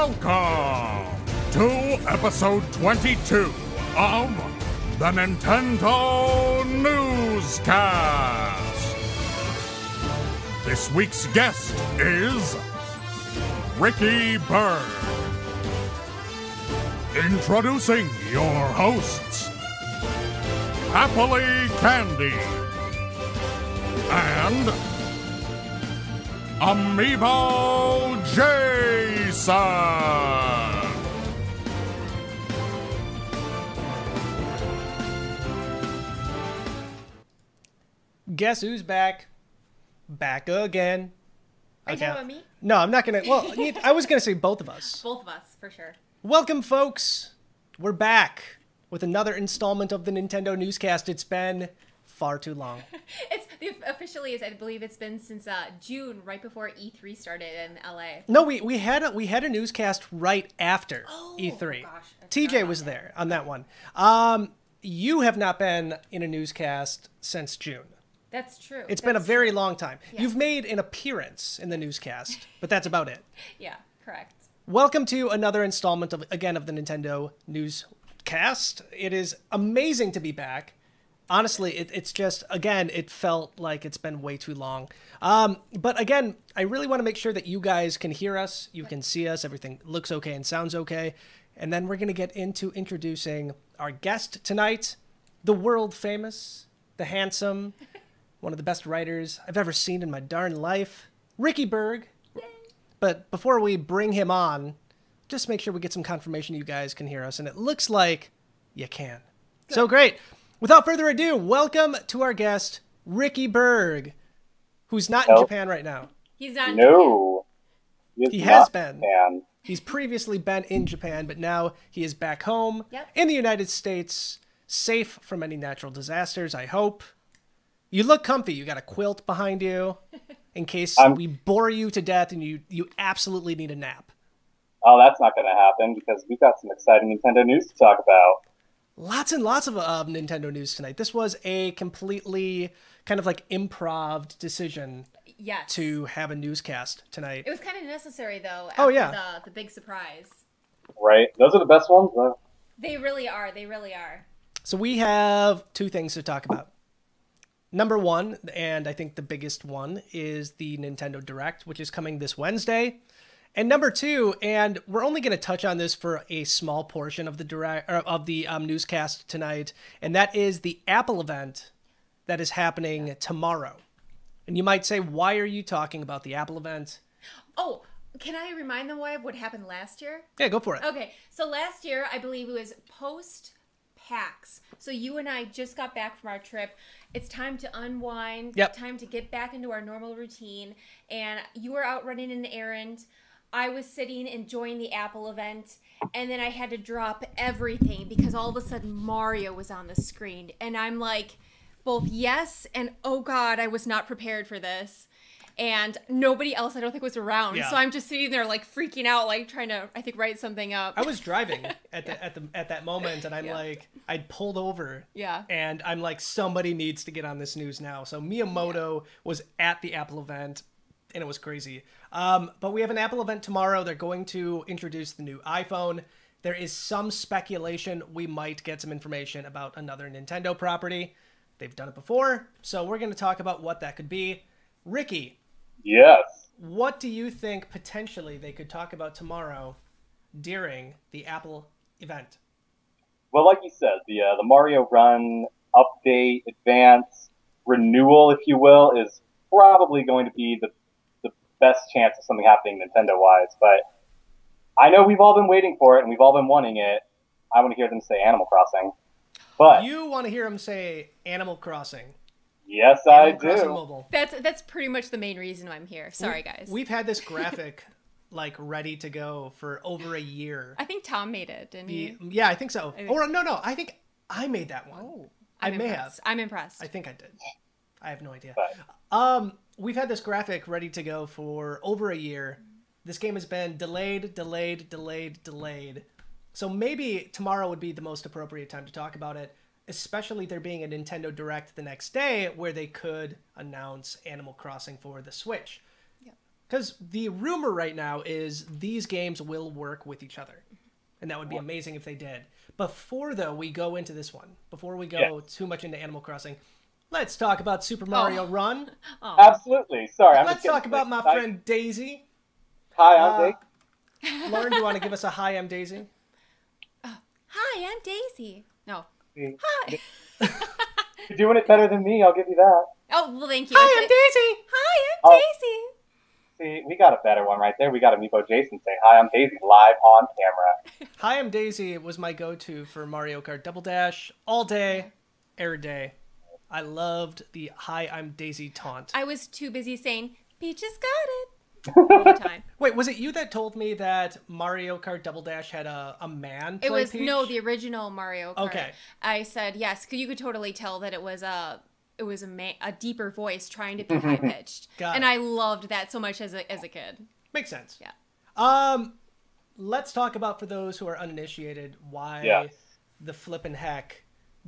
Welcome to episode 22 of the Nintendo Newscast. This week's guest is Ricky Berg. Introducing your hosts, Happily Candied and Amiibo Jason. Guess who's back? Back again. Are you talking about me? No, I'm not gonna. Well, I was gonna say both of us. Both of us, for sure. Welcome, folks. We're back with another installment of the Nintendo Newscast. It's been far too long. Officially, I believe it's been since June, right before E3 started in LA. No, we had a newscast right after E3. Gosh, TJ was there on that one. You have not been in a newscast since June. That's true. It's been a very long time. Yes. You've made an appearance in the newscast, but that's about it. Yeah, correct. Welcome to another installment of the Nintendo Newscast. It is amazing to be back. Honestly, it's just, again, it felt like it's been way too long. But again, I really want to make sure that you guys can hear us, you can see us, everything looks okay and sounds okay. And then we're going to get into introducing our guest tonight, the world famous, the handsome, one of the best writers I've ever seen in my darn life, Ricky Berg. Yay. But before we bring him on, just make sure we get some confirmation you guys can hear us. And it looks like you can. Good. So great. Without further ado, welcome to our guest, Ricky Berg, who's not in Japan right now. He's not in No. He has been. Japan. He's previously been in Japan, but now he is back home Yep. in the United States, safe from any natural disasters, I hope. You look comfy. You got a quilt behind you in case we bore you to death and you absolutely need a nap. Oh, that's not going to happen because we've got some exciting Nintendo news to talk about. Lots and lots of Nintendo news tonight. This was a completely kind of like improv decision to have a newscast tonight. It was kind of necessary, though, after the big surprise. Right. Those are the best ones, though. They really are. They really are. So we have two things to talk about. Number one, and I think the biggest one, is the Nintendo Direct, which is coming this Wednesday. And number two, and we're only going to touch on this for a small portion of the newscast tonight, and that is the Apple event that is happening tomorrow. And you might say, why are you talking about the Apple event? Oh, can I remind them what happened last year? Yeah, go for it. Okay, so last year, I believe it was post-PAX. So you and I just got back from our trip. It's time to unwind, time to get back into our normal routine, and you were out running an errand. I was sitting enjoying the Apple event, and then I had to drop everything because all of a sudden Mario was on the screen. And I'm like, both yes and oh God, I was not prepared for this. And nobody else I don't think was around. Yeah. So I'm just sitting there like freaking out, like trying to, I think, write something up. I was driving at that moment, and I'm like, I'd pulled over. Yeah. And I'm like, somebody needs to get on this news now. So Miyamoto was at the Apple event, and it was crazy. But we have an Apple event tomorrow. They're going to introduce the new iPhone. There is some speculation we might get some information about another Nintendo property. They've done it before, so we're going to talk about what that could be. Ricky. Yes. What do you think potentially they could talk about tomorrow during the Apple event? Well, like you said, the Mario Run update, advance, renewal, if you will, is probably going to be the best chance of something happening Nintendo-wise. But I know we've all been waiting for it, and we've all been wanting it. I want to hear them say Animal Crossing. But you want to hear them say Animal Crossing. Yes, Animal I Crossing do. Mobile. That's pretty much the main reason I'm here. Sorry, guys. We've had this graphic like ready to go for over a year. I think Tom made it, didn't he? Yeah, I think so. Or no, I think I made that one. Oh, I may have. I'm impressed. I think I did. I have no idea. But We've had this graphic ready to go for over a year. This game has been delayed. So maybe tomorrow would be the most appropriate time to talk about it, especially there being a Nintendo Direct the next day where they could announce Animal Crossing for the Switch. Because the rumor right now is these games will work with each other. And that would be amazing if they did. Before, though, we go into this one, before we go too much into Animal Crossing, let's talk about Super Mario Run. Oh. Absolutely. Sorry. Let's talk about my friend Daisy. Hi, I'm Daisy. Lauren, do you want to give us a hi, I'm Daisy? Hi, I'm Daisy. No. Hi. You're doing it better than me, I'll give you that. Oh, well, thank you. Hi, I'm Daisy. Hi, I'm Daisy. See, we got a better one right there. We got Amiibo Jason saying, hi, I'm Daisy, live on camera. Hi, I'm Daisy was my go-to for Mario Kart Double Dash all day, every day. I loved the hi, I'm Daisy taunt. I was too busy saying, Peach has got it. All the time. Wait, was it you that told me that Mario Kart Double Dash had a man play It was, Peach? no, the original Mario Kart. Okay. I said yes, because you could totally tell that it was a deeper voice trying to be high-pitched. And I loved that so much as a kid. Makes sense. Yeah. Let's talk about, for those who are uninitiated, why the flippin' heck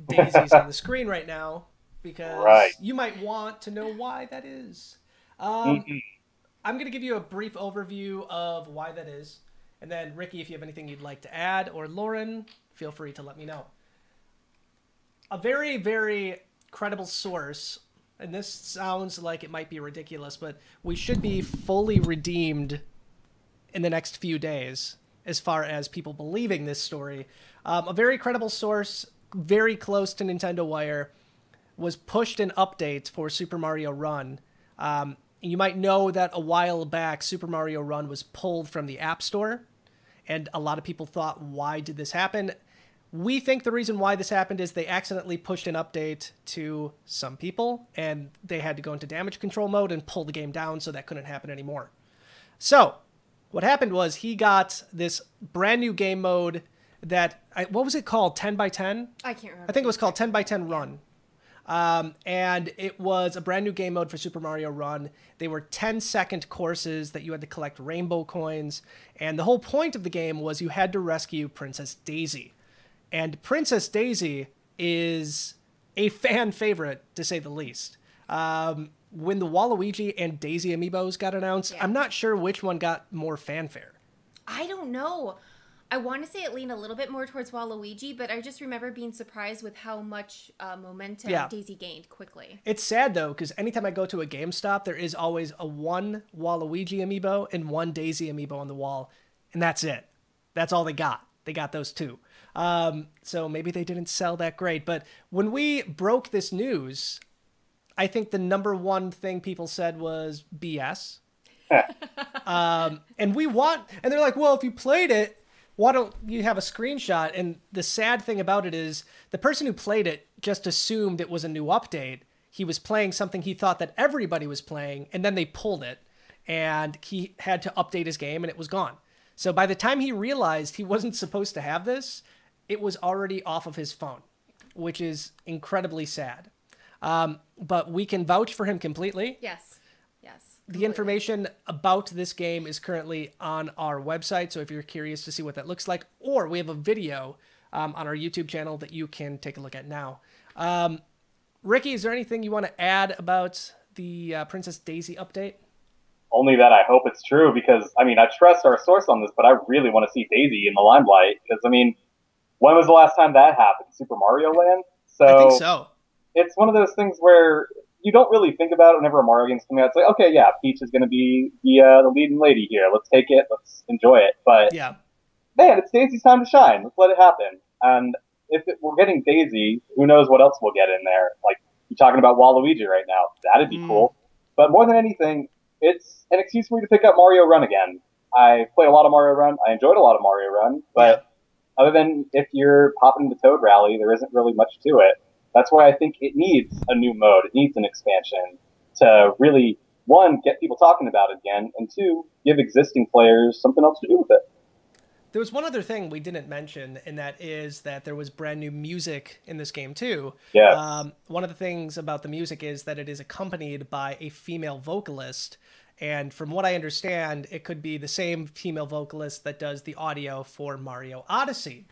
Daisy's on the screen right now, because you might want to know why that is. I'm going to give you a brief overview of why that is, and then Ricky, if you have anything you'd like to add, or Lauren, feel free to let me know. A very, very credible source, and this sounds like it might be ridiculous, but we should be fully redeemed in the next few days as far as people believing this story. A very credible source, very close to Nintendo Wire, was pushed an update for Super Mario Run. You might know that a while back, Super Mario Run was pulled from the App Store, and a lot of people thought, why did this happen? We think the reason why this happened is they accidentally pushed an update to some people, and they had to go into damage control mode and pull the game down, so that couldn't happen anymore. So, what happened was he got this brand new game mode that, what was it called, 10 by 10? I can't remember. I think it was called 10 by 10 Run. And it was a brand new game mode for Super Mario Run. They were 10-second courses that you had to collect rainbow coins. And the whole point of the game was you had to rescue Princess Daisy. And Princess Daisy is a fan favorite, to say the least. When the Waluigi and Daisy amiibos got announced, I'm not sure which one got more fanfare. I don't know. I want to say it leaned a little bit more towards Waluigi, but I just remember being surprised with how much momentum Daisy gained quickly. It's sad, though, because anytime I go to a GameStop, there is always a one Waluigi amiibo and one Daisy amiibo on the wall, and that's it. That's all they got. They got those two. So maybe they didn't sell that great. But when we broke this news, I think the number one thing people said was BS. And they're like, well, if you played it, why don't you have a screenshot? And the sad thing about it is the person who played it just assumed it was a new update. He was playing something he thought that everybody was playing, and then they pulled it, and he had to update his game, and it was gone. So by the time he realized he wasn't supposed to have this, it was already off of his phone, which is incredibly sad. But we can vouch for him completely. Yes. The information about this game is currently on our website, so if you're curious to see what that looks like, or we have a video on our YouTube channel that you can take a look at now. Ricky, is there anything you want to add about the Princess Daisy update? Only that I hope it's true, because, I mean, I trust our source on this, but I really want to see Daisy in the limelight, because, I mean, when was the last time that happened? Super Mario Land? I think so. It's one of those things where you don't really think about it whenever a Mario game's coming out. It's like, okay, yeah, Peach is going to be the leading lady here. Let's take it. Let's enjoy it. But, man, it's Daisy's time to shine. Let's let it happen. And if we're getting Daisy, who knows what else we'll get in there. Like, you're talking about Waluigi right now. That'd be cool. But more than anything, it's an excuse for me to pick up Mario Run again. I played a lot of Mario Run. I enjoyed a lot of Mario Run. But other than if you're popping into Toad Rally, there isn't really much to it. That's why I think it needs a new mode. It needs an expansion to really, one, get people talking about it again, and two, give existing players something else to do with it. There was one other thing we didn't mention, and that is that there was brand new music in this game, too. Yeah. One of the things about the music is that it is accompanied by a female vocalist, and from what I understand, it could be the same female vocalist that does the audio for Mario Odyssey.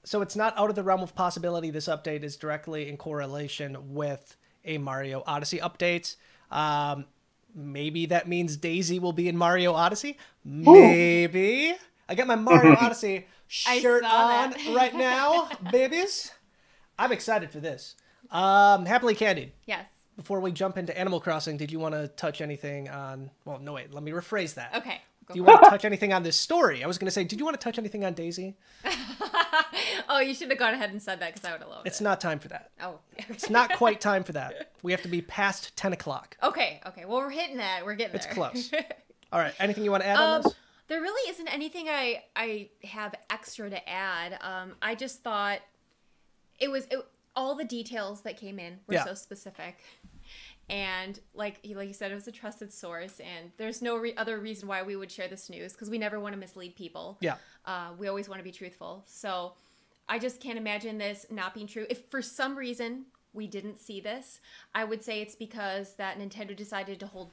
So it's not out of the realm of possibility this update is directly in correlation with a Mario Odyssey update. Maybe that means Daisy will be in Mario Odyssey. Maybe. Ooh. I got my Mario Odyssey shirt on right now, babies. I'm excited for this. Happily Candied. Yes. Before we jump into Animal Crossing, did you want to touch anything on... Well, no, wait. Let me rephrase that. Okay. Do you want to touch anything on this story? I was going to say, did you want to touch anything on Daisy? Oh, you should have gone ahead and said that because I would have loved it. It's not time for that. Oh. It's not quite time for that. We have to be past 10 o'clock. Okay. Well, we're hitting that. We're getting there. It's close. All right. Anything you want to add on this? There really isn't anything I have extra to add. I just thought all the details that came in were so specific. And like you said, it was a trusted source, and there's no other reason why we would share this news, because we never want to mislead people. Yeah. We always want to be truthful. So I just can't imagine this not being true. If for some reason we didn't see this, I would say it's because that Nintendo decided to pull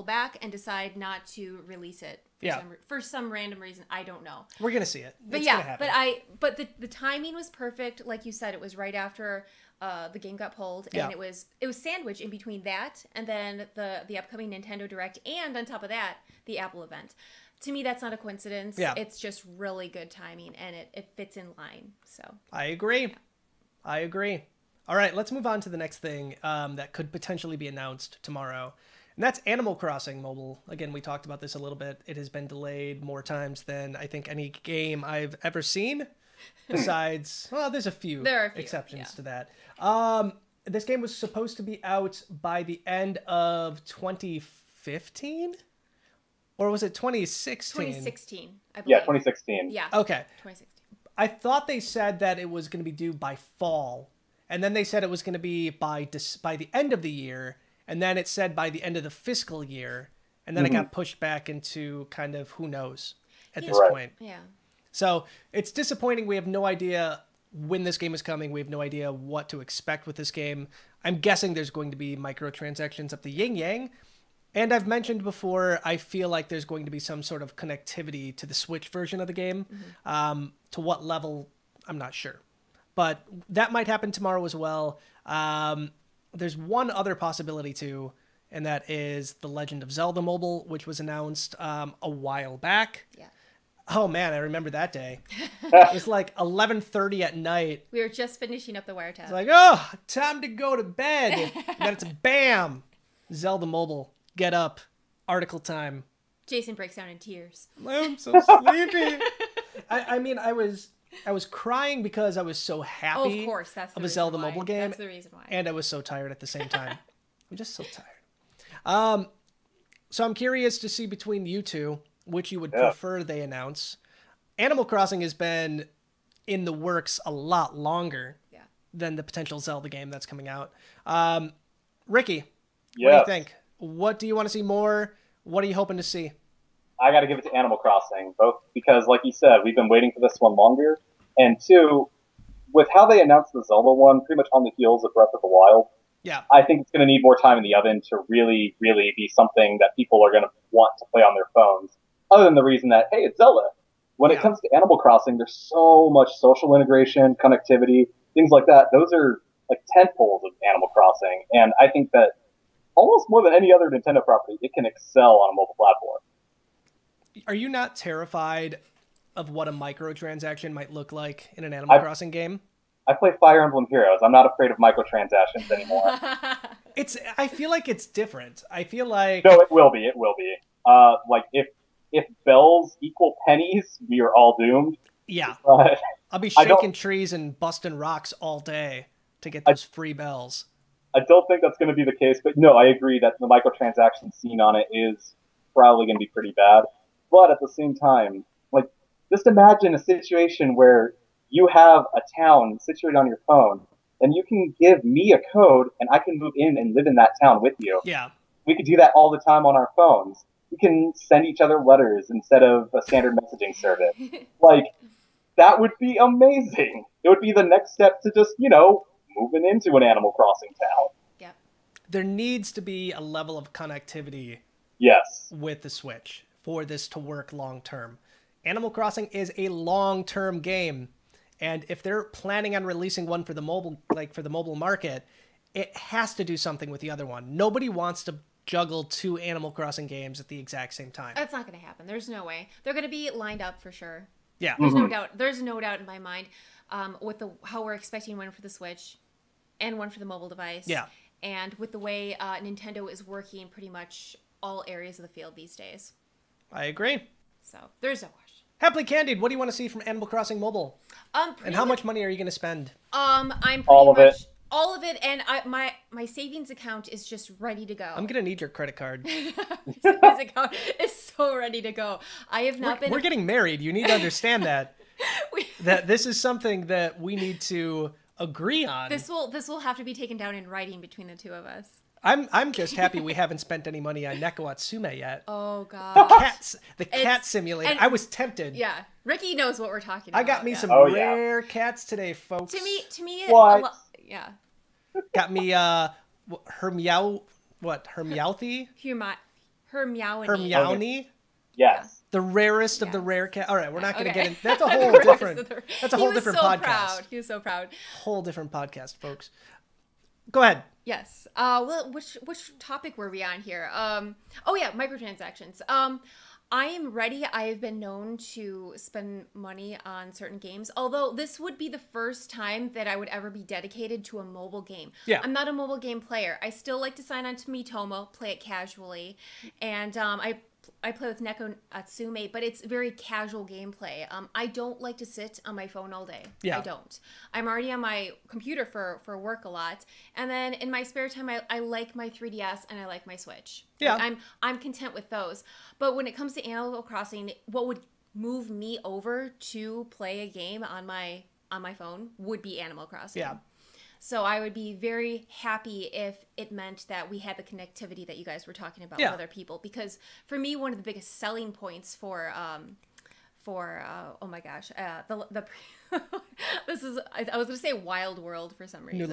back, and decide not to release it. For some random reason. I don't know. We're going to see it. But but the timing was perfect. Like you said, it was right after the game got pulled, and it was sandwiched in between that and then the upcoming Nintendo Direct, and on top of that, the Apple event. To me, that's not a coincidence. Yeah. It's just really good timing, and it fits in line. So I agree. All right, let's move on to the next thing that could potentially be announced tomorrow. And that's Animal Crossing Mobile. Again, we talked about this a little bit. It has been delayed more times than I think any game I've ever seen. Besides, well, there's a few exceptions to that. This game was supposed to be out by the end of 2015? Or was it 2016? 2016, I believe. Yeah, 2016. Yeah. Okay. 2016. I thought they said that it was going to be due by fall. And then they said it was going to be by the end of the year. And then it said by the end of the fiscal year. And then it got pushed back into kind of who knows at this point. Yeah. So it's disappointing. We have no idea when this game is coming. We have no idea what to expect with this game. I'm guessing there's going to be microtransactions up the yin-yang. And I've mentioned before, I feel like there's going to be some sort of connectivity to the Switch version of the game. To what level, I'm not sure. But that might happen tomorrow as well. There's one other possibility too, and that is The Legend of Zelda Mobile, which was announced a while back. Yeah. Oh man, I remember that day. It was like 11:30 at night. We were just finishing up the wiretap. It's like, oh, time to go to bed. And then it's bam, Zelda Mobile. Get up, article time. Jason breaks down in tears. I'm so sleepy. I mean, I was crying because I was so happy. Of course, that's the reason Zelda Mobile game. That's the reason why. And I was so tired at the same time. I'm just so tired. So I'm curious to see between you two which you would prefer they announce. Animal Crossing has been in the works a lot longer than the potential Zelda game that's coming out. Ricky, what do you think? What do you want to see more? What are you hoping to see? I got to give it to Animal Crossing, both because, like you said, we've been waiting for this one longer, and two, with how they announced the Zelda one, pretty much on the heels of Breath of the Wild, I think it's going to need more time in the oven to really, really be something that people are going to want to play on their phones, other than the reason that, hey, it's Zelda. When it comes to Animal Crossing, there's so much social integration, connectivity, things like that. Those are like tentpoles of Animal Crossing, and I think that almost more than any other Nintendo property, it can excel on a mobile platform. Are you not terrified of what a microtransaction might look like in an Animal Crossing game? I play Fire Emblem Heroes. I'm not afraid of microtransactions anymore. I feel like it's different. I feel like... No, it will be. It will be. Like, if bells equal pennies, we are all doomed. Yeah. I'll be shaking trees and busting rocks all day to get those free bells. I don't think that's going to be the case, but no, I agree that the microtransaction scene on it is probably going to be pretty bad. But at the same time, like, just imagine a situation where you have a town situated on your phone, and you can give me a code, and I can move in and live in that town with you. Yeah. We could do that all the time on our phones. We can send each other letters instead of a standard messaging service. Like, that would be amazing. It would be the next step to just, moving into an Animal Crossing town. Yeah. There needs to be a level of connectivity with the Switch for this to work long term. Animal Crossing is a long-term game, and if they're planning on releasing one for the mobile market, it has to do something with the other one. Nobody wants to juggle 2 Animal Crossing games at the exact same time. That's not going to happen. There's no way. They're going to be lined up for sure. Yeah. There's no doubt. There's no doubt in my mind with how we're expecting one for the Switch and one for the mobile device. Yeah. And with the way Nintendo is working pretty much all areas of the field these days. I agree. So there's no question. Happily Candied, what do you want to see from Animal Crossing Mobile? And how much money are you going to spend? I'm pretty all of much it. All of it, and my savings account is just ready to go. I'm going to need your credit card. My savings account is so ready to go. I have not been. We're getting married. You need to understand that. That this is something that we need to agree on. This will have to be taken down in writing between the two of us. I'm just happy we haven't spent any money on Neko Atsume yet. Oh god. The cat simulator. and- I was tempted. Yeah, Ricky knows what we're talking about. I got me some Oh, yeah. rare cats today, folks. To me, What? Yeah. Got me her meowthy? Her meowing. Her meowny? Yes. The rarest of the Yes. rare cat. All right, we're not going to Okay. get in. That's a whole Rarest different. of the- That's a He whole was different so podcast. Proud. He was so proud. Whole different podcast, folks. Go ahead. Yes. Well, which topic were we on here? Oh yeah, microtransactions. I am ready. I have been known to spend money on certain games, although this would be the first time that I would ever be dedicated to a mobile game. Yeah. I'm not a mobile game player. I still like to sign on to Miitomo, play it casually, and I play with Neko Atsume, but it's very casual gameplay. I don't like to sit on my phone all day. Yeah. I don't. I'm already on my computer for work a lot. And then in my spare time, I like my 3DS and I like my Switch. Yeah. Like, I'm content with those. But when it comes to Animal Crossing, what would move me over to play a game on my phone would be Animal Crossing. Yeah. So I would be very happy if it meant that we had the connectivity that you guys were talking about Yeah. with other people. Because for me, one of the biggest selling points for oh my gosh, this is I was gonna say Wild World for some reason.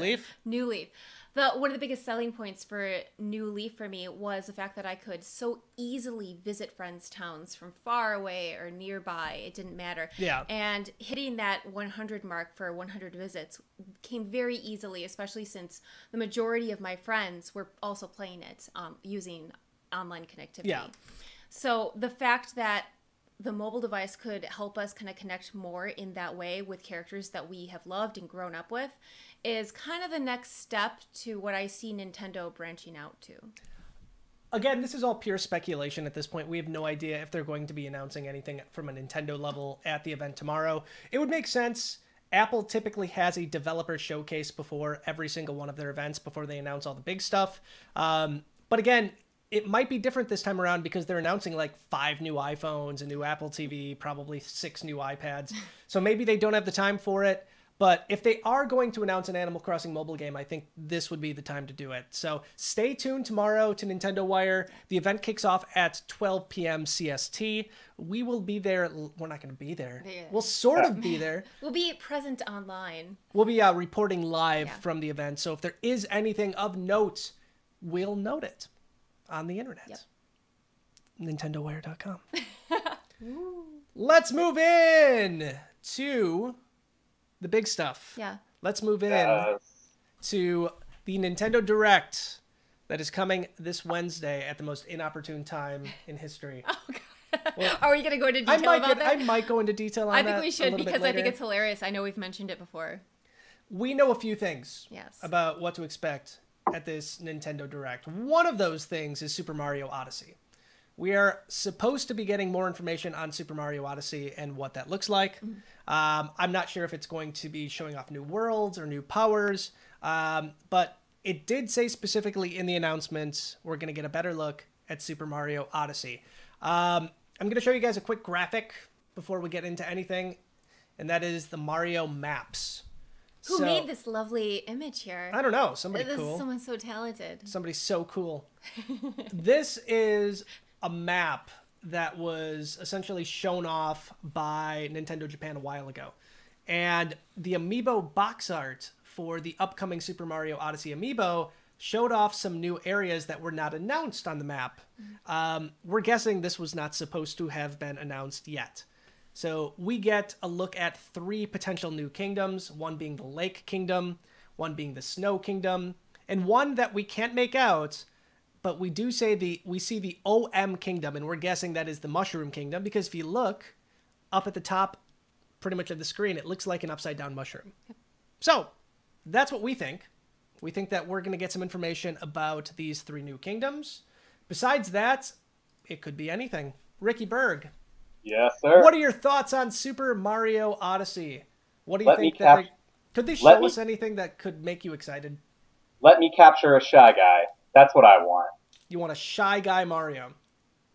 New Leaf. One of the biggest selling points for New Leaf for me was the fact that I could so easily visit friends' towns from far away or nearby. It didn't matter. Yeah. And hitting that 100 mark for 100 visits came very easily, especially since the majority of my friends were also playing it using online connectivity. Yeah. So the fact that the mobile device could help us kind of connect more in that way with characters that we have loved and grown up with is kind of the next step to what I see Nintendo branching out to. Again, this is all pure speculation at this point. We have no idea if they're going to be announcing anything from a Nintendo level at the event tomorrow. It would make sense. Apple typically has a developer showcase before every single one of their events before they announce all the big stuff. But again, it might be different this time around because they're announcing like 5 new iPhones, a new Apple TV, probably 6 new iPads. So maybe they don't have the time for it. But if they are going to announce an Animal Crossing mobile game, I think this would be the time to do it. So stay tuned tomorrow to Nintendo Wire. The event kicks off at 12 p.m. CST. We will be there. We're not going to be there. Yeah. We'll sort of be there. We'll be present online. We'll be reporting live from the event. So if there is anything of note, we'll note it on the internet. Yep. NintendoWire.com. Let's move in to the big stuff. Yeah. Let's move in to the Nintendo Direct that is coming this Wednesday at the most inopportune time in history. Oh, God. Well, are we going to go into detail about that? I might go into detail on that. I think we should because I think later. it's hilarious. I know we've mentioned it before. We know a few things Yes. about what to expect at this Nintendo Direct. One of those things is Super Mario Odyssey. We are supposed to be getting more information on Super Mario Odyssey and what that looks like. I'm not sure if it's going to be showing off new worlds or new powers, but it did say specifically in the announcement we're going to get a better look at Super Mario Odyssey. I'm going to show you guys a quick graphic before we get into anything, and that is the Mario maps. Who made this lovely image here? I don't know. Somebody This cool. is someone so talented. Somebody so cool. This is a map that was essentially shown off by Nintendo Japan a while ago. And the Amiibo box art for the upcoming Super Mario Odyssey Amiibo showed off some new areas that were not announced on the map. We're guessing this was not supposed to have been announced yet. So we get a look at 3 potential new kingdoms, one being the Lake Kingdom, one being the Snow Kingdom, and one that we can't make out, but we do say we see the OM Kingdom, and we're guessing that is the Mushroom Kingdom, because if you look up at the top pretty much of the screen, it looks like an upside down mushroom. So that's what we think. We think that we're going to get some information about these 3 new kingdoms. Besides that, it could be anything. Ricky Berg. Yes, sir. What are your thoughts on Super Mario Odyssey? What do you think that could they show us anything that could make you excited? Let me capture a Shy Guy. That's what I want. You want a Shy Guy Mario?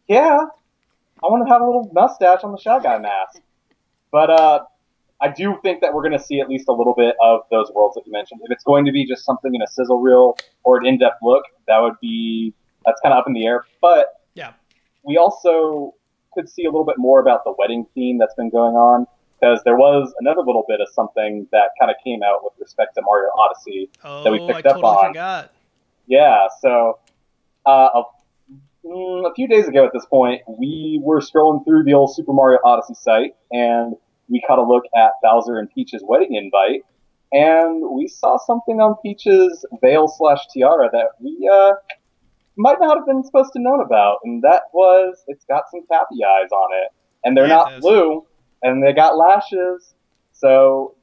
Yeah. I want to have a little mustache on the Shy Guy mask. But I do think that we're going to see at least a little bit of those worlds that you mentioned. If it's going to be just something in a sizzle reel or an in-depth look, that's kind of up in the air. But yeah, we also could see a little bit more about the wedding theme that's been going on, because there was another little bit of something that kind of came out with respect to Mario Odyssey that we picked up on. I totally forgot. Yeah, so a few days ago at this point, we were scrolling through the old Super Mario Odyssey site, and we caught a look at Bowser and Peach's wedding invite, and we saw something on Peach's veil/tiara that we might not have been supposed to know about, and that was it's got some Cappy eyes on it, and they're not blue, and they got lashes, so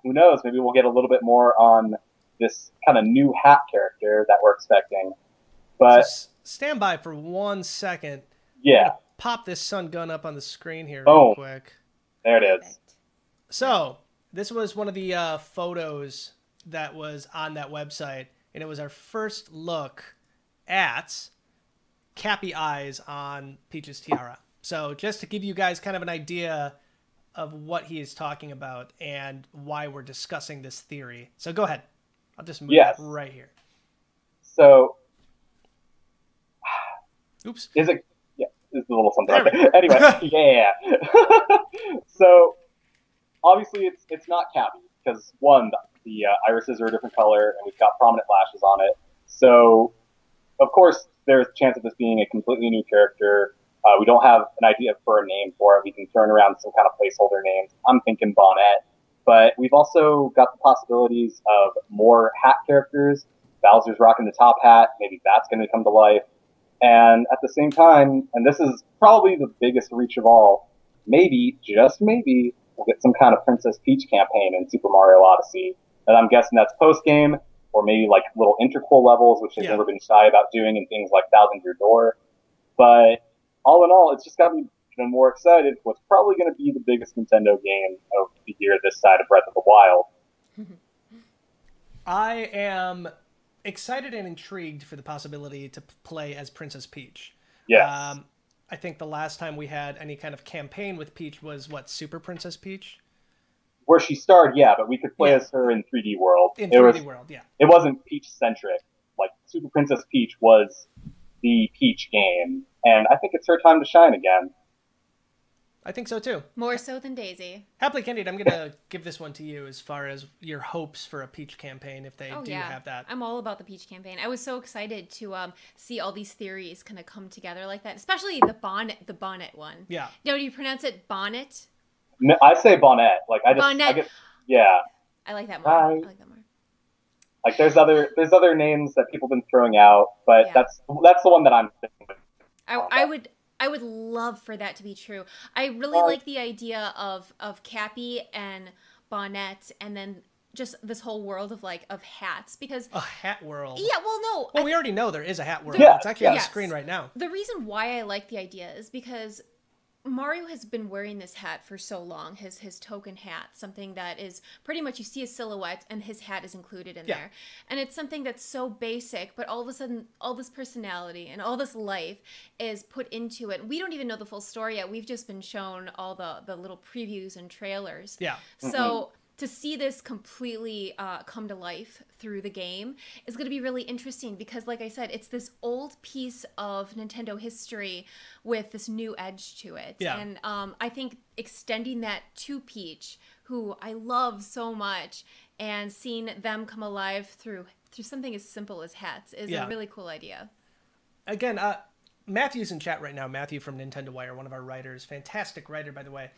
who knows, maybe we'll get a little bit more on this kind of new hat character that we're expecting. But so stand by for 1 second. Yeah. Pop this sun gun up on the screen here real quick. There it is. So this was one of the photos that was on that website, and it was our first look at Cappy eyes on Peach's tiara. So just to give you guys kind of an idea of what he is talking about and why we're discussing this theory. So go ahead. I'll just move it right here. So, oops. Is it? Yeah, it's a little something like that. Anyway, yeah. So, obviously, it's not Cappy, because one, the irises are a different color, and we've got prominent lashes on it. So, of course, there's a chance of this being a completely new character. We don't have an idea for a name for it. We can turn around some kind of placeholder names. I'm thinking Bonnet. But we've also got the possibilities of more hat characters. Bowser's rocking the top hat. Maybe that's going to come to life. And at the same time, and this is probably the biggest reach of all, maybe, just maybe, we'll get some kind of Princess Peach campaign in Super Mario Odyssey. And I'm guessing that's post-game, or maybe like little interquel levels, which they've never been shy about doing in things like Thousand Year Door. But all in all, it's just got me more excited for what's probably going to be the biggest Nintendo game of the year this side of Breath of the Wild. I am excited and intrigued for the possibility to play as Princess Peach. Yes. I think the last time we had any kind of campaign with Peach was, Super Princess Peach? Where she starred, yeah, but we could play as her in 3D World. In 3D World, yeah. It wasn't Peach-centric. Like, Super Princess Peach was the Peach game, and I think it's her time to shine again. I think so too. More so than Daisy. Happily Candied, I'm going to give this one to you as far as your hopes for a Peach campaign, if they have that. I'm all about the Peach campaign. I was so excited to see all these theories kind of come together like that, especially the bonnet one. Yeah. Do you pronounce it bonnet? No, I say bonnet. Like bonnet. Yeah. I like that more. I like that more. Like there's other names that people have been throwing out, but that's the one that I'm thinking of. I would love for that to be true. I really like the idea of Cappy and Bonnet, and then just this whole world of hats, because a hat world. Yeah, well, no. Well, we already know there is a hat world. Yeah, it's actually on the screen right now. The reason why I like the idea is because Mario has been wearing this hat for so long, his token hat, something that is pretty much, you see a silhouette and his hat is included in there. And it's something that's so basic, but all of a sudden, all this personality and all this life is put into it. We don't even know the full story yet. We've just been shown all the little previews and trailers. Yeah. So to see this completely come to life through the game is going to be really interesting, because like I said, it's this old piece of Nintendo history with this new edge to it. Yeah. And I think extending that to Peach, who I love so much, and seeing them come alive through something as simple as hats is a really cool idea. Again, Matthew's in chat right now. Matthew from Nintendo Wire, one of our writers. Fantastic writer, by the way.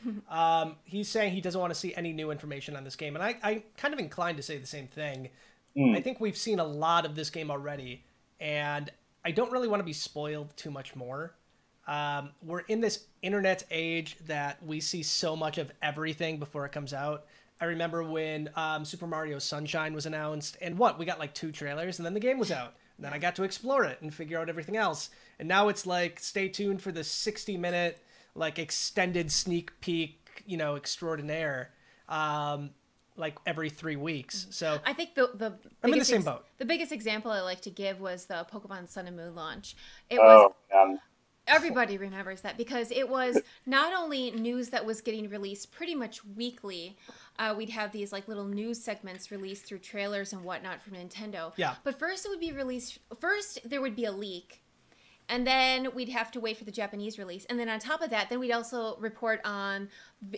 He's saying he doesn't want to see any new information on this game. And I'm kind of inclined to say the same thing. I think we've seen a lot of this game already. And I don't really want to be spoiled too much more. We're in this internet age that we see so much of everything before it comes out. I remember when Super Mario Sunshine was announced, and we got like 2 trailers, and then the game was out. And then I got to explore it and figure out everything else. And now it's like, stay tuned for the 60-minute, like, extended sneak peek, extraordinaire, like every 3 weeks. So I think I'm in the same boat. The biggest example I like to give was the Pokemon Sun and Moon launch. Everybody remembers that because it was not only news that was getting released pretty much weekly. We'd have these like little news segments released through trailers and whatnot from Nintendo. Yeah. But first it would be released. First there would be a leak. And then we'd have to wait for the Japanese release. And then on top of that, then we'd also report on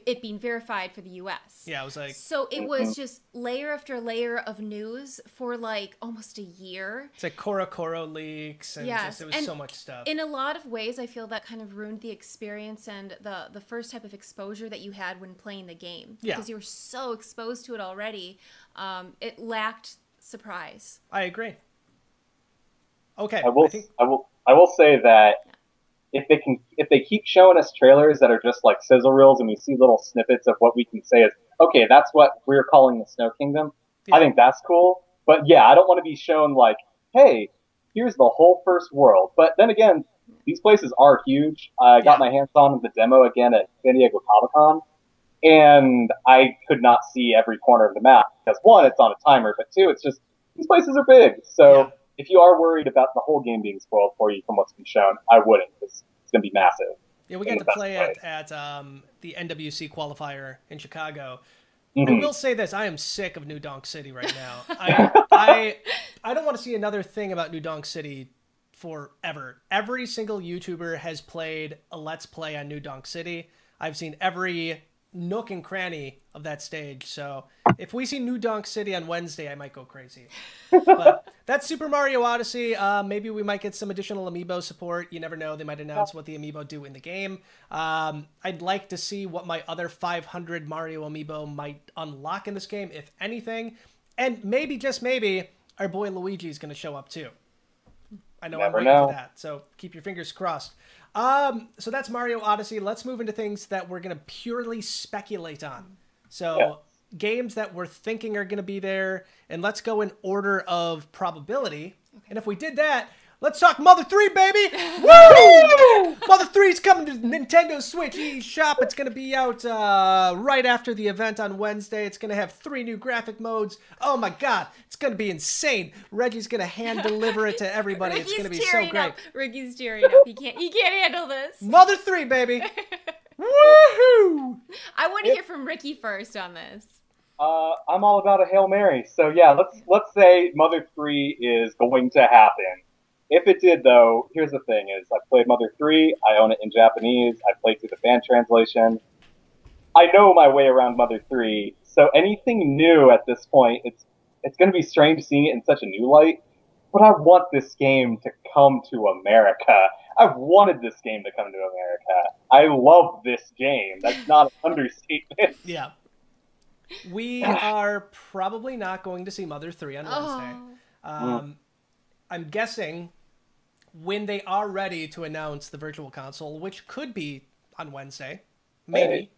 it being verified for the US. Yeah, it was like... So it was just layer after layer of news for like almost a year. It's like Koro leaks and it was so much stuff. In a lot of ways, I feel that kind of ruined the experience and the first type of exposure that you had when playing the game. Yeah. Because you were so exposed to it already. It lacked surprise. I agree. Okay. I will say that if they keep showing us trailers that are just like sizzle reels and we see little snippets of what we can say is, okay, that's what we're calling the Snow Kingdom. Yeah. I think that's cool. But yeah, I don't want to be shown like, hey, here's the whole first world. But then again, these places are huge. I got my hands on the demo again at San Diego Comic-Con, and I could not see every corner of the map because 1, it's on a timer, but 2, it's just, these places are big. So if you are worried about the whole game being spoiled for you from what's been shown, I wouldn't, because it's going to be massive. Yeah, we got to play it at the NWC qualifier in Chicago. I will say this: I am sick of New Donk City right now. I don't want to see another thing about New Donk City forever. Every single YouTuber has played a Let's Play on New Donk City. I've seen every nook and cranny of that stage. So if we see New Donk City on Wednesday, I might go crazy. But that's Super Mario Odyssey. Maybe we might get some additional Amiibo support. You never know. They might announce what the Amiibo do in the game. I'd like to see what my other 500 Mario Amiibo might unlock in this game, if anything. And maybe, just maybe, our boy Luigi is going to show up too. I know I'm waiting for that. So keep your fingers crossed. So that's Mario Odyssey. Let's move into things that we're going to purely speculate on. So games that we're thinking are going to be there, and let's go in order of probability. Okay. And if we did that, let's talk Mother 3, baby! Woo! Mother 3 is coming to Nintendo Switch eShop. It's going to be out right after the event on Wednesday. It's going to have 3 new graphic modes. Oh my god, it's going to be insane. Reggie's going to hand deliver it to everybody. It's going to be so great. Ricky's tearing up. He can't handle this. Mother 3, baby! Woohoo! I want to hear from Ricky first on this. I'm all about a Hail Mary. So yeah, let's say Mother 3 is going to happen. If it did, though, here's the thing: is I've played Mother 3. I own it in Japanese. I played through the fan translation. I know my way around Mother 3. So anything new at this point, it's going to be strange seeing it in such a new light. But I want this game to come to America. I've wanted this game to come to America. I love this game. That's not an understatement. Yeah. We are probably not going to see Mother 3 on Wednesday. I'm guessing when they are ready to announce the Virtual Console, which could be on Wednesday, maybe,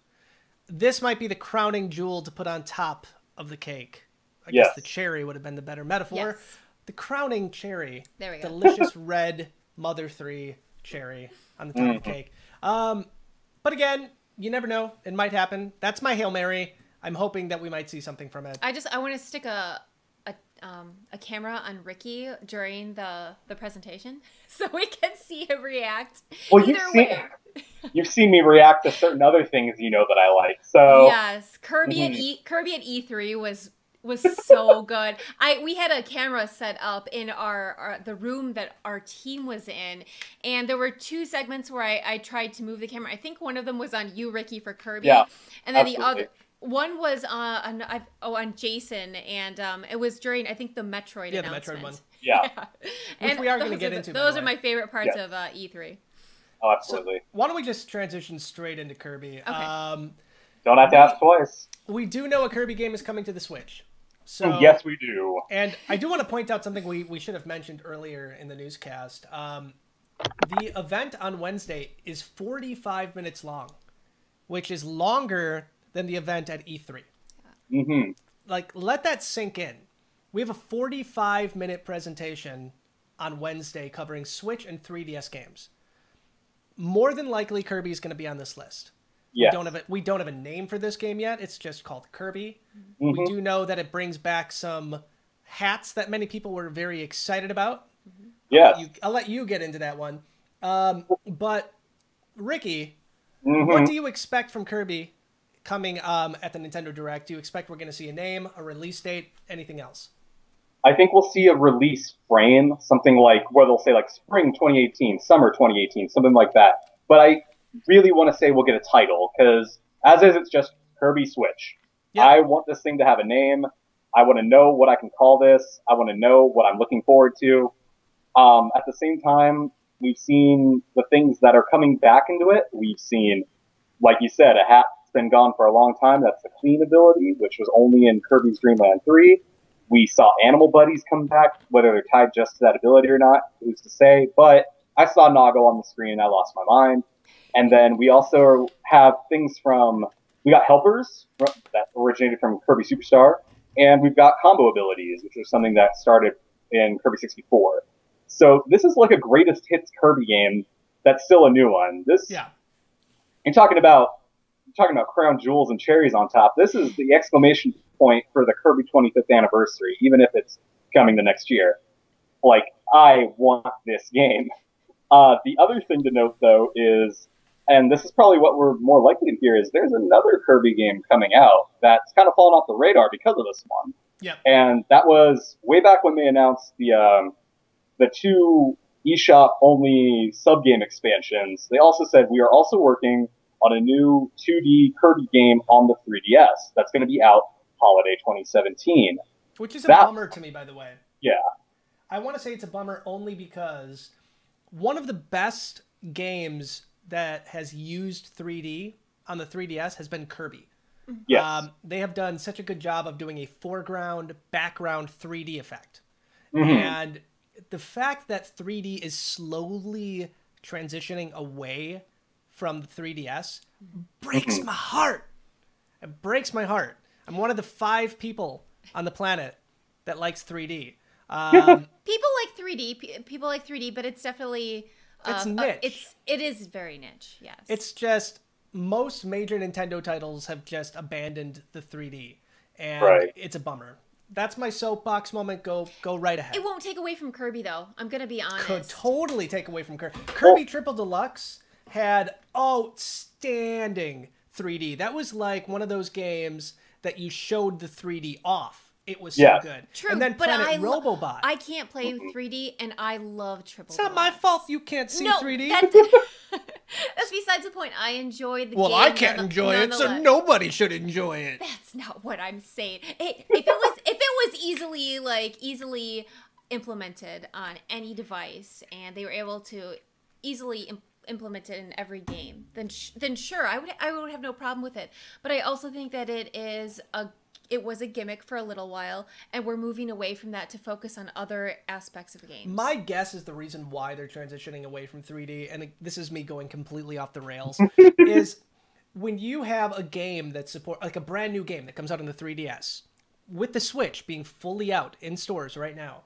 this might be the crowning jewel to put on top of the cake. I guess the cherry would have been the better metaphor. Yes. The crowning cherry. There we go. Delicious red Mother 3 cherry on the top of the cake. But again, you never know. It might happen. That's my Hail Mary. I'm hoping that we might see something from it. I want to stick a camera on Ricky during the presentation so we can see him react. Well, you've seen me react to certain other things you know that I like. So yes, Kirby at E3 was so good. We had a camera set up in the room that our team was in, and there were 2 segments where I tried to move the camera. I think one of them was on you, Ricky, for Kirby, and then the other one was on Jason, and it was during, I think, the Metroid announcement. The Metroid one. Yeah. Which we are going to get into. Those are my favorite parts of E3. Oh, absolutely. So why don't we just transition straight into Kirby? Okay. Don't have to ask twice. We do know a Kirby game is coming to the Switch. So yes, we do. And I do want to point out something we should have mentioned earlier in the newscast. The event on Wednesday is 45 minutes long, which is longer than the event at E3. Mm-hmm. Like, let that sink in. We have a 45-minute presentation on Wednesday covering Switch and 3DS games. More than likely, Kirby is going to be on this list. Yes. We don't have a name for this game yet. It's just called Kirby. Mm-hmm. We do know that it brings back some hats that many people were very excited about. Yes. I'll let you get into that one. But Ricky, Mm-hmm. what do you expect from Kirby coming at the Nintendo Direct? Do you expect we're going to see a name, a release date, anything else? I think we'll see a release frame, something like where they'll say like spring 2018, summer 2018, something like that. But I really want to say we'll get a title because as is, it's just Kirby Switch. Yeah. I want this thing to have a name. I want to know what I can call this. I want to know what I'm looking forward to. At the same time, we've seen the things that are coming back into it. We've seen, like you said, a hat that's been gone for a long time. That's the clean ability, which was only in Kirby's Dream Land 3. We saw Animal Buddies come back, whether they're tied just to that ability or not, who's to say. But I saw Nago on the screen and I lost my mind. And then we also have things from, we got helpers that originated from Kirby Superstar, and we've got combo abilities, which was something that started in Kirby 64. So this is like a greatest hits Kirby game that's still a new one. Yeah. You're talking about crown jewels and cherries on top. This is the exclamation point for the Kirby 25th anniversary, even if it's coming the next year. Like, I want this game. The other thing to note, though, is, and this is probably what we're more likely to hear, is there's another Kirby game coming out that's kind of fallen off the radar because of this one. Yeah. And that was way back when they announced the 2 eShop only sub-game expansions. They also said, we are also working on a new 2D Kirby game on the 3DS that's going to be out holiday 2017. Which is a bummer to me, by the way. Yeah. I want to say it's a bummer only because one of the best games that has used 3D on the 3DS has been Kirby. Yes. They have done such a good job of doing a foreground, background 3D effect. Mm-hmm. And the fact that 3D is slowly transitioning away from the 3DS breaks my heart. It breaks my heart. I'm one of the 5 people on the planet that likes 3D. People like 3D. People like 3D, but it's definitely it's niche. It is very niche. Yes. It's just most major Nintendo titles have just abandoned the 3D, and it's a bummer. That's my soapbox moment. Go right ahead. It won't take away from Kirby, though. I'm gonna be honest. Could totally take away from Kirby. Kirby Triple Deluxe had outstanding 3D. That was like one of those games that you showed the 3D off. It was so good. True, and then but Planet Robobot. I can't play 3D, and I love Triple Deluxe. It's not my fault you can't see 3D. That's besides the point. I enjoy the game. Well, I can't enjoy it, so nobody should enjoy it. That's not what I'm saying. If it was easily implemented on any device, and they were able to easily implement it in every game, then sure, I would have no problem with it. But I also think that it was a gimmick for a little while, and we're moving away from that to focus on other aspects of the game. My guess is the reason why they're transitioning away from 3D, and this is me going completely off the rails, is when you have a game that supports, like a brand new game that comes out on the 3DS, with the Switch being fully out in stores right now,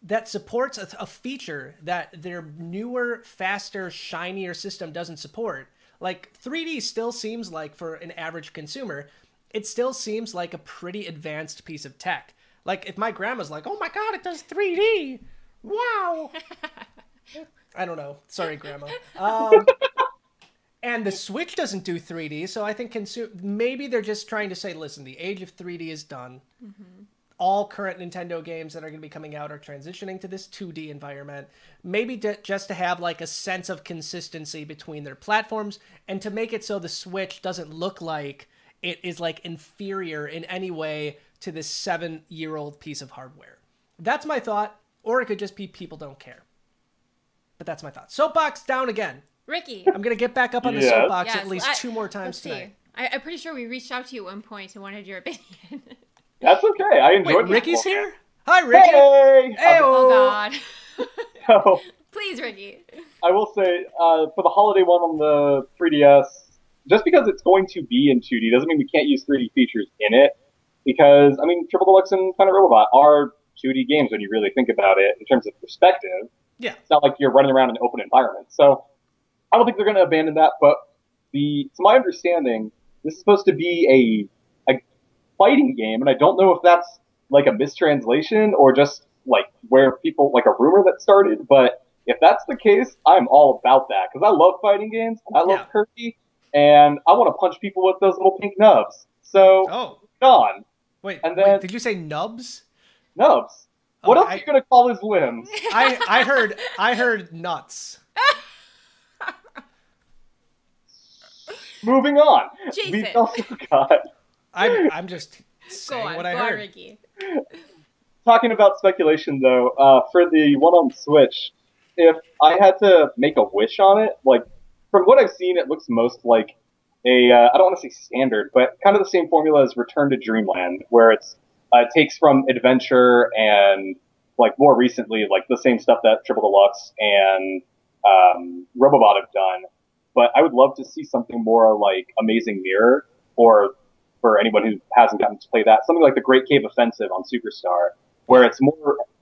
that supports a feature that their newer, faster, shinier system doesn't support. Like, 3D still seems like, for an average consumer, it still seems like a pretty advanced piece of tech. Like, if my grandma's like, oh my god, it does 3D! Wow! I don't know. Sorry, Grandma. And the Switch doesn't do 3D, so I think maybe they're just trying to say, listen, the age of 3D is done. Mm-hmm. All current Nintendo games that are going to be coming out are transitioning to this 2D environment. Maybe just to have like a sense of consistency between their platforms, and to make it so the Switch doesn't look like it is like inferior in any way to this 7-year-old piece of hardware. That's my thought, or it could just be people don't care. But that's my thought. Soapbox down again. Ricky. I'm going to get back up on the soapbox at least 2 more times tonight. I'm pretty sure we reached out to you at one point and wanted your opinion. That's okay. I enjoyed. Ricky's here. Hi, Ricky. Hey. Oh God. So, Please, Ricky. I will say, for the holiday one on the 3DS, just because it's going to be in 2D doesn't mean we can't use 3D features in it. Because, I mean, Triple Deluxe and Planet Robobot are 2D games when you really think about it in terms of perspective. Yeah. It's not like you're running around in an open environment. So, I don't think they're going to abandon that, but to my understanding, this is supposed to be a fighting game, and I don't know if that's like a mistranslation or just like where people, like a rumor that started, but if that's the case, I'm all about that, because I love fighting games, and I love Kirby, and I want to punch people with those little pink nubs. So, on. Wait, did you say nubs? Nubs. What else are you going to call his limbs? I heard nuts. Moving on. Jason. We've also got... I'm just saying what I heard. Ricky. Talking about speculation, though, for the one on Switch, if I had to make a wish on it, like, from what I've seen, it looks most like I don't want to say standard, but kind of the same formula as Return to Dreamland, where it takes from adventure and, like, more recently, like, the same stuff that Triple Deluxe and Robobot have done. But I would love to see something more like Amazing Mirror, or for anyone who hasn't gotten to play that, something like the Great Cave Offensive on Superstar, where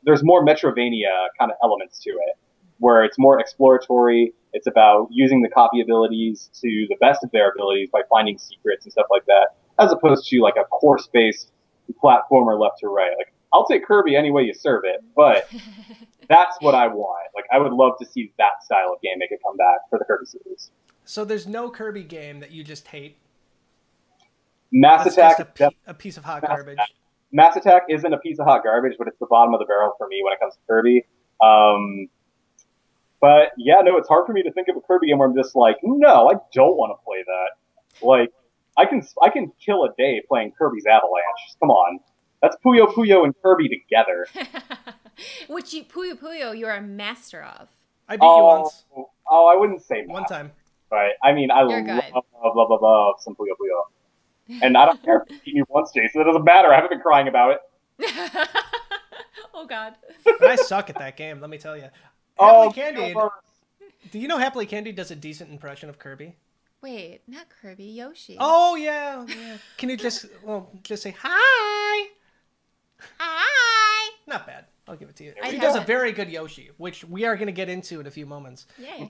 there's more Metrovania kind of elements to it, where it's more exploratory. It's about using the copy abilities to the best of their abilities by finding secrets and stuff like that, as opposed to like a course-based platformer left to right. Like, I'll take Kirby any way you serve it, but that's what I want. Like, I would love to see that style of game make a comeback for the Kirby series. So there's no Kirby game that you just hate? Mass Attack just a piece of hot garbage. Mass Attack isn't a piece of hot garbage, but it's the bottom of the barrel for me when it comes to Kirby. But yeah, no, it's hard for me to think of a Kirby game where I'm just like, no, I don't want to play that. Like, I can kill a day playing Kirby's Avalanche. Come on. That's Puyo Puyo and Kirby together. Which Puyo Puyo you're a master of. I beat you once. Oh, I wouldn't say that. One time. But, I mean, I love some Puyo Puyo. And I don't care if you beat me once, Jason. It doesn't matter. I haven't been crying about it. Oh, God. But I suck at that game, let me tell you. Candied. Do you know Happily Candied does a decent impression of Kirby? Wait, not Kirby, Yoshi. Oh, yeah. Can you just say hi? Hi. Not bad. I'll give it to you. She does a very good Yoshi, which we are going to get into in a few moments. Yay.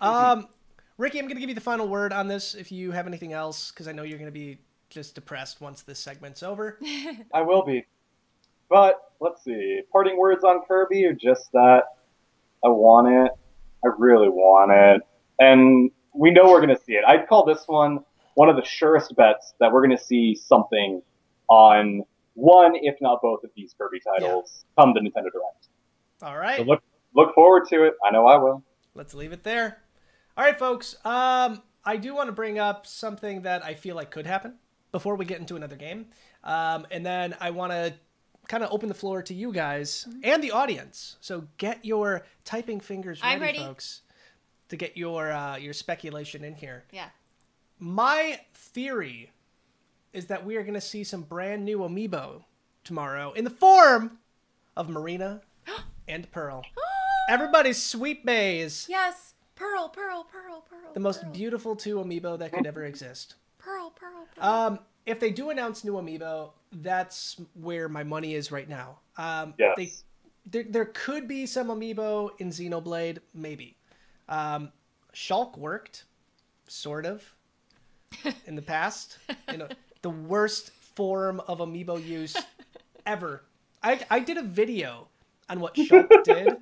Ricky, I'm going to give you the final word on this if you have anything else, because I know you're going to be just depressed once this segment's over. I will be. But, let's see. Parting words on Kirby, or just that I want it. I really want it. And we know we're going to see it. I'd call this one of the surest bets that we're going to see something on one, if not both, of these Kirby titles come to Nintendo Direct. All right. So look forward to it. I know I will. Let's leave it there. All right, folks. I do want to bring up something that I feel like could happen before we get into another game. And then I want to kind of open the floor to you guys and the audience. So get your typing fingers ready, folks, to get your speculation in here. Yeah. My theory is that we are going to see some brand new Amiibo tomorrow in the form of Marina and Pearl. Everybody's sweet bays. Yes. Pearl, Pearl, Pearl, Pearl. The most beautiful two Amiibo that could ever exist. Pearl, Pearl, Pearl. If they do announce new Amiibo, that's where my money is right now. Yes. There could be some Amiibo in Xenoblade, maybe. Shulk worked, sort of, in the past. The worst form of Amiibo use ever. I did a video on what Shulk did in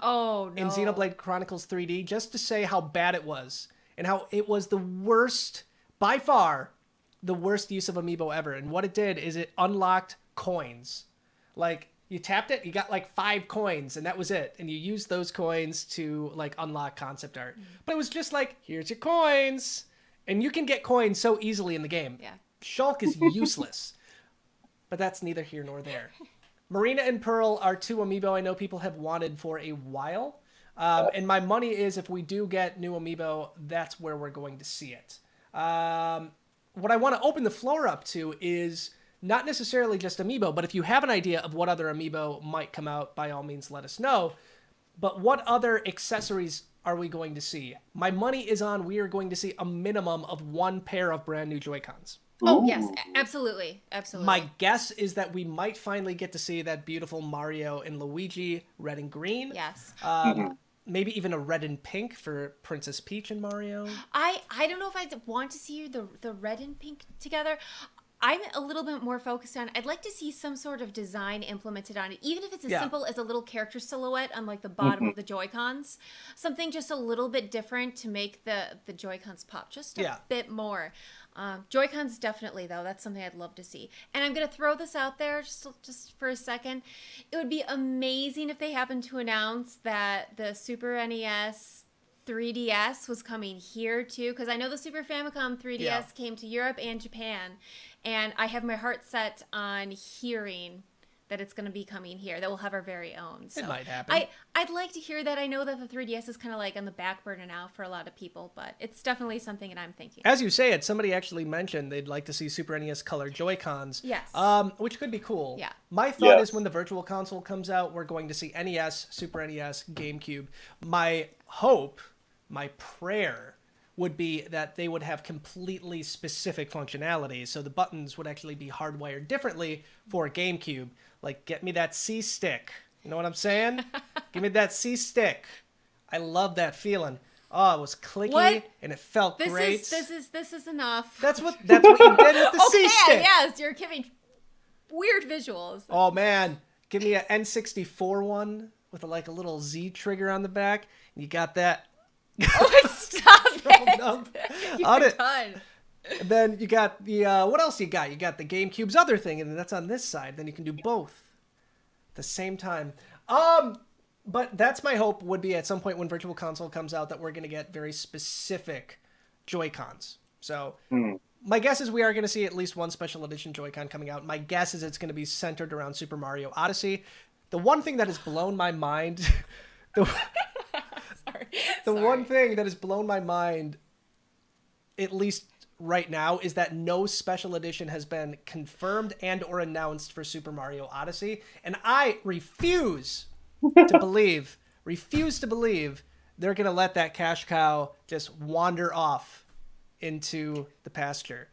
Xenoblade Chronicles 3D just to say how bad it was and how it was the worst, by far, the worst use of Amiibo ever. And what it did is it unlocked coins. Like, you tapped it, you got like 5 coins, and that was it. And you used those coins to like unlock concept art. But it was just like, here's your coins. And you can get coins so easily in the game. Yeah. Shulk is useless. But that's neither here nor there. Marina and Pearl are 2 Amiibo I know people have wanted for a while. And my money is if we do get new Amiibo, that's where we're going to see it. What I want to open the floor up to is not necessarily just Amiibo, but if you have an idea of what other Amiibo might come out, by all means, let us know. But what other accessories are we going to see? My money is on we are going to see a minimum of 1 pair of brand new Joy-Cons. Oh, yes, absolutely. Absolutely. My guess is that we might finally get to see that beautiful Mario and Luigi red and green. Yes. Maybe even a red and pink for Princess Peach and Mario. I don't know if I want to see the red and pink together. I'm a little bit more focused on, I'd like to see some sort of design implemented on it, even if it's as simple as a little character silhouette on like the bottom of the Joy-Cons. Something just a little bit different to make the Joy-Cons pop just a bit more. Joy-Cons definitely, though. That's something I'd love to see. And I'm going to throw this out there just for a second. It would be amazing if they happened to announce that the Super NES 3DS was coming here too, because I know the Super Famicom 3DS came to Europe and Japan, and I have my heart set on hearing that it's going to be coming here, that we'll have our very own. So it might happen. I'd like to hear that. I know that the 3DS is kind of like on the back burner now for a lot of people, but it's definitely something that I'm thinking. As you say it, somebody actually mentioned they'd like to see Super NES color Joy-Cons. Yes. Which could be cool. Yeah. My thought is when the Virtual Console comes out, we're going to see NES, Super NES, GameCube. My hope, my prayer would be that they would have completely specific functionality, so the buttons would actually be hardwired differently for GameCube. Like, get me that C-stick. You know what I'm saying? Give me that C-stick. I love that feeling. Oh, it was clicky and it felt great. This is enough. That's what you did with the C-stick. Yes, you're giving weird visuals. Oh man, give me an N64 one with a little Z trigger on the back, and you got that. Oh, stop it! You're done. And then you got the, what else you got? You got the GameCube's other thing, and that's on this side. Then you can do both at the same time. But that's my hope, would be at some point when Virtual Console comes out that we're going to get very specific Joy-Cons. So my guess is we are going to see at least one special edition Joy-Con coming out. My guess is it's going to be centered around Super Mario Odyssey. The one thing that has blown my mind... The one thing that has blown my mind, at least right now, is that no special edition has been confirmed and or announced for Super Mario Odyssey. And I refuse to believe they're going to let that cash cow just wander off into the pasture.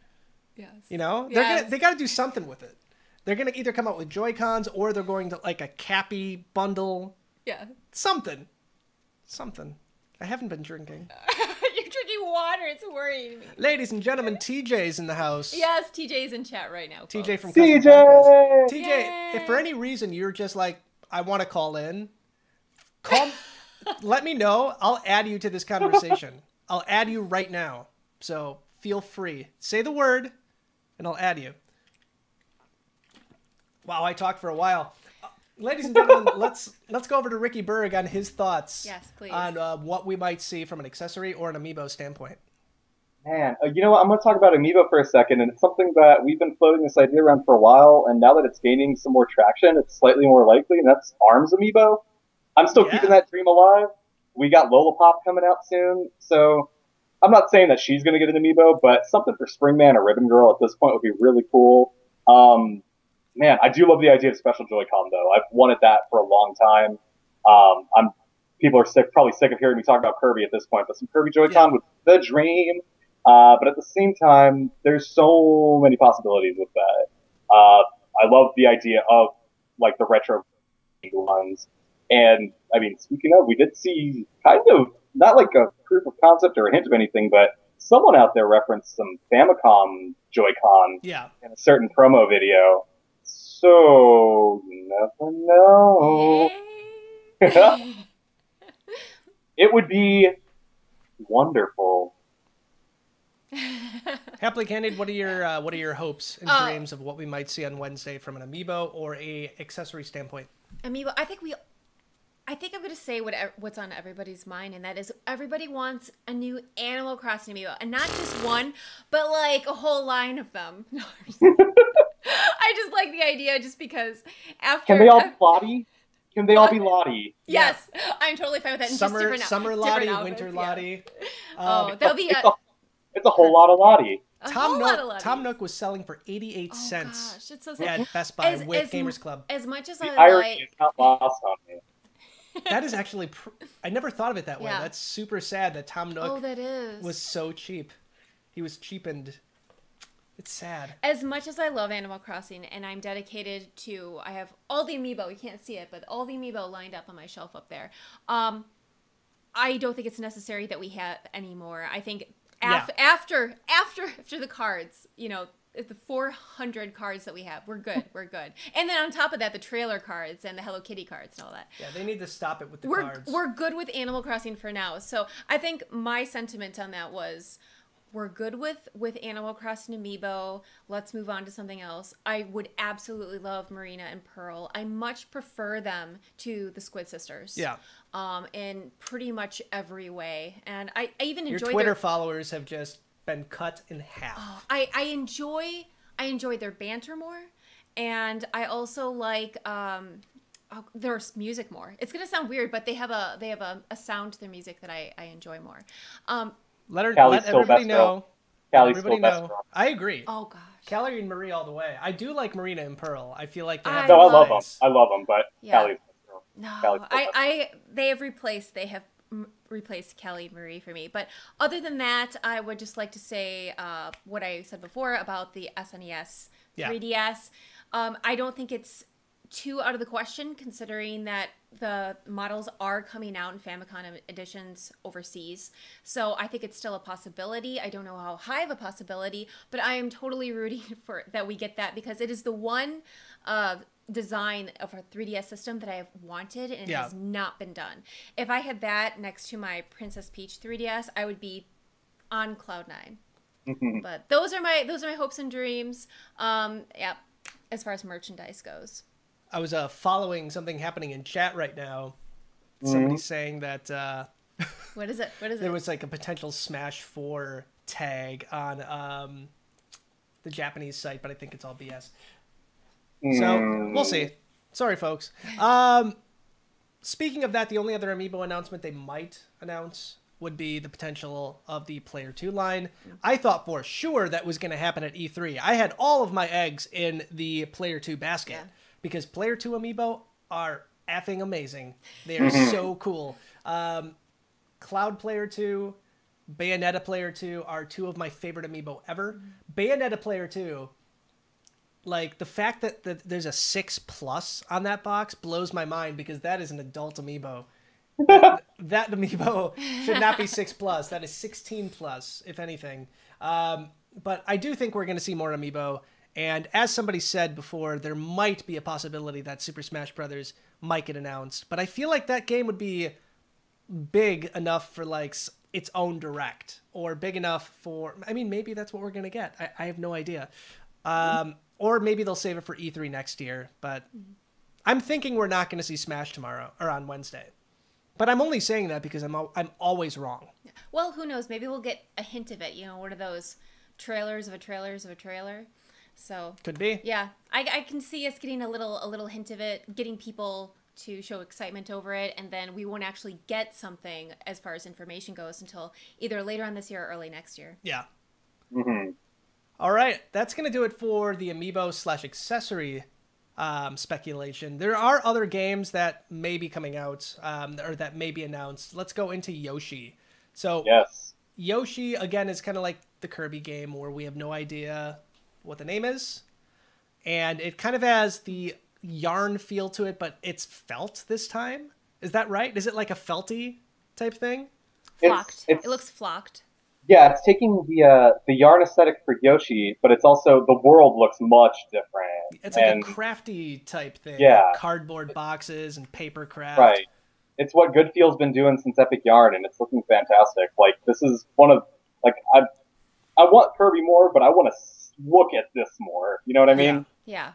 Yes. You know? They got to do something with it. They're going to either come out with Joy-Cons or they're going to like a Cappy bundle. Yeah. Something. I haven't been drinking. You're drinking water. It's worrying me. Ladies and gentlemen, TJ's in the house. Yes, TJ's in chat right now. TJ folks. from TJ! TJ, Yay! if for any reason you're just like, I want to call in, let me know. I'll add you to this conversation. I'll add you right now. So feel free. Say the word, and I'll add you. Wow, I talked for a while. Ladies and gentlemen, let's go over to Ricky Berg on his thoughts. Yes, please. On what we might see from an accessory or an Amiibo standpoint. Man, you know what? I'm going to talk about Amiibo for a second, and it's something that we've been floating this idea around for a while, and now that it's gaining some more traction, it's slightly more likely, and that's ARMS Amiibo. I'm still keeping that dream alive. We got Lollipop coming out soon, so I'm not saying that she's going to get an Amiibo, but something for Springman or Ribbon Girl at this point would be really cool. Man, I do love the idea of Special Joy-Con, though. I've wanted that for a long time. People are probably sick of hearing me talk about Kirby at this point, but some Kirby Joy-Con would be the dream. But at the same time, there's so many possibilities with that. I love the idea of like the retro ones. And I mean, speaking of, we did see kind of not like a proof of concept or a hint of anything, but someone out there referenced some Famicom Joy-Con in a certain promo video. So, you never know. It would be wonderful. Happily Candied, what are your hopes and dreams of what we might see on Wednesday from an Amiibo or a accessory standpoint? Amiibo, I think I'm going to say what's on everybody's mind, and that is everybody wants a new Animal Crossing Amiibo. And not just one, but like a whole line of them. I just like the idea just because after... Can they all be Lottie? Can they all be Lottie? Yes, I'm totally fine with that. Summer Lottie, winter Lottie. That'll be it's a whole lot of Lottie. Tom Nook was selling for 88 cents. Gosh, it's so sad. At Best Buy with Gamers Club. As much as The I irony is not lost on me. That is actually, I never thought of it that way. Yeah. That's super sad that Tom Nook that is. was so cheap. He was cheapened. It's sad. As much as I love Animal Crossing, and I'm dedicated to, I have all the Amiibo, you can't see it, but all the Amiibo lined up on my shelf up there. I don't think it's necessary that we have any more. I think after the cards, you know, the 400 cards that we have, we're good. And then on top of that, the trailer cards and the Hello Kitty cards and all that. Yeah, they need to stop it with the cards. We're good with Animal Crossing for now. So I think my sentiment on that was, we're good with Animal Crossing Amiibo. Let's move on to something else. I would absolutely love Marina and Pearl. I much prefer them to the Squid Sisters. Yeah. In pretty much every way. And I even enjoy your Twitter followers have just been cut in half. I enjoy their banter more, and I also like their music more. It's gonna sound weird, but they have a sound to their music that I enjoy more. Let everybody know. Everybody know. I agree. Oh gosh. Callie and Marie all the way. I do like Marina and Pearl. I feel like they have I love them. I love them, but yeah. Callie's no, they have replaced Callie Marie for me. But other than that, I would just like to say what I said before about the SNES 3DS. I don't think it's too out of the question, considering that the models are coming out in Famicom editions overseas. So I think it's still a possibility. I don't know how high of a possibility, but I am totally rooting for that we get that, because it is the one design of a 3DS system that I have wanted, and it has not been done. If I had that next to my Princess Peach 3DS, I would be on cloud nine. But those are my hopes and dreams. As far as merchandise goes. I was following something happening in chat right now. Somebody's saying that what is it? There was like a potential Smash 4 tag on the Japanese site, but I think it's all BS. So we'll see. Sorry, folks. Speaking of that, the only other Amiibo announcement they might announce would be the potential of the Player 2 line. I thought for sure that was going to happen at E3. I had all of my eggs in the Player 2 basket because Player 2 Amiibo are effing amazing. They are so cool. Cloud Player 2, Bayonetta Player 2 are two of my favorite Amiibo ever. Bayonetta Player 2, like the fact that there's a 6+ on that box blows my mind, because that is an adult Amiibo. That Amiibo should not be 6+. That is 16+, if anything. But I do think we're going to see more Amiibo. And as somebody said before, there might be a possibility that Super Smash Bros. Might get announced. But I feel like that game would be big enough for like its own direct, or big enough for, I mean, maybe that's what we're going to get. I have no idea. Or maybe they'll save it for E3 next year. But I'm thinking we're not going to see Smash tomorrow or on Wednesday. But I'm only saying that because I'm always wrong. Well, who knows? Maybe we'll get a hint of it. You know, one of those trailers of a trailer. So could be. Yeah, I can see us getting a little hint of it, getting people to show excitement over it, and then we won't actually get something as far as information goes until either later on this year or early next year. Yeah. All right, that's gonna do it for the Amiibo/accessory speculation. There are other games that may be coming out, or that may be announced. Let's go into Yoshi. So Yoshi, again, is kind of like the Kirby game where we have no idea what the name is. And it kind of has the yarn feel to it, but it's felt this time. Is that right? Is it like a felty type thing? Flocked. It looks flocked. Yeah, it's taking the yarn aesthetic for Yoshi, but it's also, the world looks much different. It's like a crafty type thing. Yeah. Like cardboard boxes and paper craft. Right. It's what Good Feel's been doing since Epic Yarn, and it's looking fantastic. Like, this is one of, like, I want Kirby more, but I want to look at this more. You know what I mean? Yeah.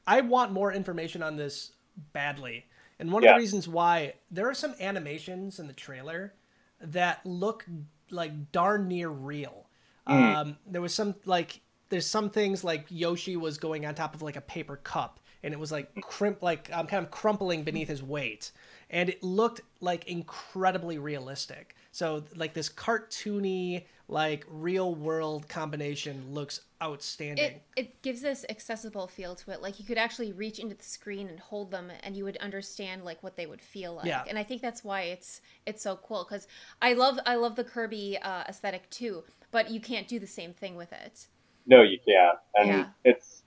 I want more information on this badly. And one of the reasons why, there are some animations in the trailer that look like darn near real. There was some, like, there's some things like Yoshi was going on top of like a paper cup, and it was like kind of crumpling beneath his weight, and it looked like incredibly realistic. So like this cartoony, like real world combination looks outstanding. It gives this accessible feel to it. Like you could actually reach into the screen and hold them and you would understand like what they would feel like. Yeah. And I think that's why it's so cool, because I love the Kirby aesthetic too, but you can't do the same thing with it. No, you can't. And it's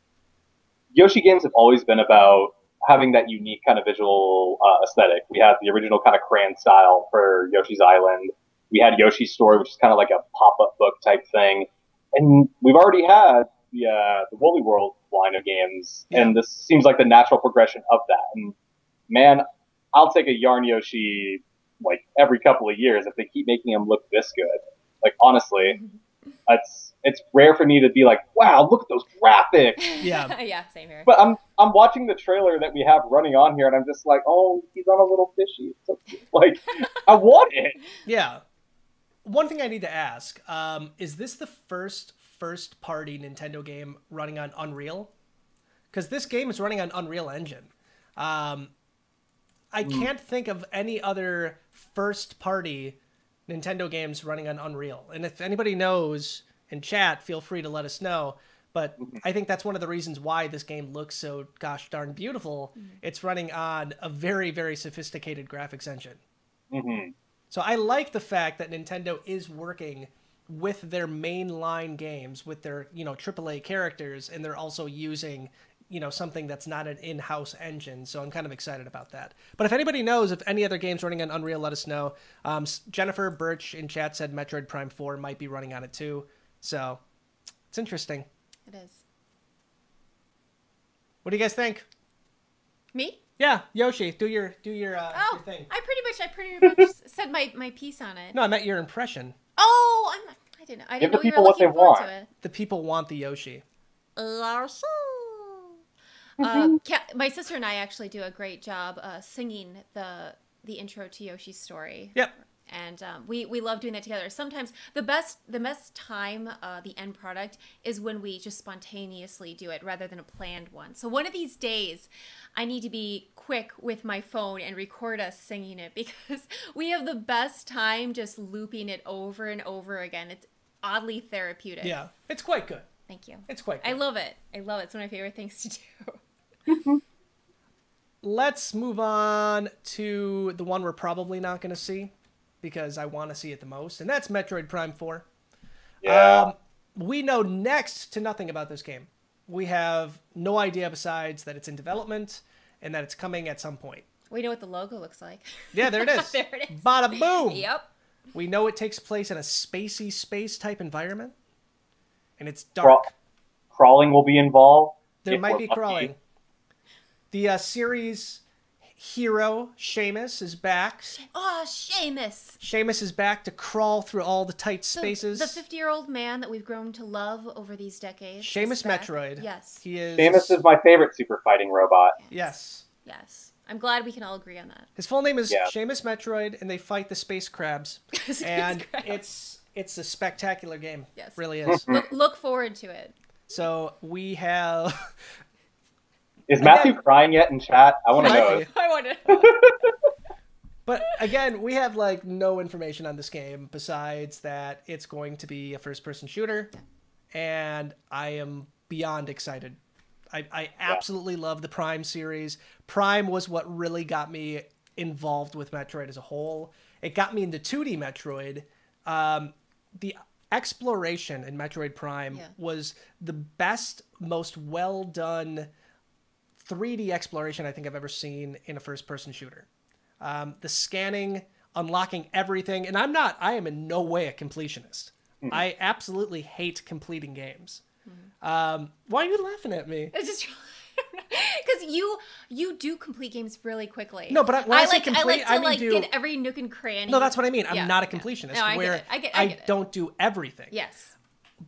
Yoshi games have always been about having that unique kind of visual aesthetic. We had the original kind of crayon style for Yoshi's Island. We had Yoshi's Story, which is kind of like a pop-up book type thing. And we've already had the Woolly World line of games, and this seems like the natural progression of that. And man, I'll take a Yarn Yoshi like every couple of years if they keep making him look this good. Like honestly, it's rare for me to be like, wow, look at those graphics. Yeah, yeah, same here. But I'm watching the trailer that we have running on here, and I'm just like, oh, he's on a little fishy. So, like, I want it. Yeah. One thing I need to ask, is this the first-party Nintendo game running on Unreal? Because this game is running on Unreal Engine. I can't think of any other first-party Nintendo games running on Unreal. And if anybody knows in chat, feel free to let us know. But I think that's one of the reasons why this game looks so gosh darn beautiful. It's running on a very, very sophisticated graphics engine. So I like the fact that Nintendo is working with their mainline games, with their, AAA characters, and they're also using, something that's not an in-house engine. So I'm kind of excited about that. But if anybody knows if any other games running on Unreal, let us know. Jennifer Birch in chat said Metroid Prime 4 might be running on it too. So it's interesting. It is. What do you guys think? Me? Yeah, Yoshi, do your your thing. I pretty much said my piece on it. No, I meant your impression. Oh, I didn't know. I didn't Give the know you people were what they looking forward want. to it. The people want the Yoshi. My sister and I actually do a great job singing the intro to Yoshi's Story. Yep. And we love doing that together. Sometimes the best time, the end product, is when we just spontaneously do it rather than a planned one. So one of these days, I need to be quick with my phone and record us singing it, because we have the best time just looping it over and over again. It's oddly therapeutic. Yeah, it's quite good. Thank you. It's quite good. I love it. It's one of my favorite things to do. Let's move on to the one we're probably not going to see, because I want to see it the most, and that's Metroid Prime 4. Yeah. We know next to nothing about this game. We have no idea besides that it's in development and that it's coming at some point. We know what the logo looks like. Yeah, there it is. There it is. Bada boom. Yep. We know it takes place in a spacey space-type environment, and it's dark. Crawling will be involved. There might be crawling. The series hero, Seamus, is back. Oh, Seamus! Seamus is back to crawl through all the tight spaces. The 50-year-old man that we've grown to love over these decades. Seamus Metroid. Yes. He is. Seamus is my favorite super fighting robot. Yes. Yes. I'm glad we can all agree on that. His full name is Seamus Metroid, and they fight the space crabs. And it's a spectacular game. Yes. It really is. Look forward to it. So we have... Is Matthew crying yet in chat? I want to know. I want to know. But again, we have like no information on this game besides that it's going to be a first-person shooter, and I am beyond excited. I absolutely love the Prime series. Prime was what really got me involved with Metroid as a whole. It got me into 2D Metroid. The exploration in Metroid Prime was the best, most well-done 3D exploration I think I've ever seen in a first-person shooter. The scanning, unlocking everything, and I am in no way a completionist. I absolutely hate completing games. Why are you laughing at me? It's just because you do complete games really quickly. No, but when I say complete, I like to get every nook and cranny. No, that's what I mean. I'm not a completionist. No, I where get it. I don't do everything. Yes.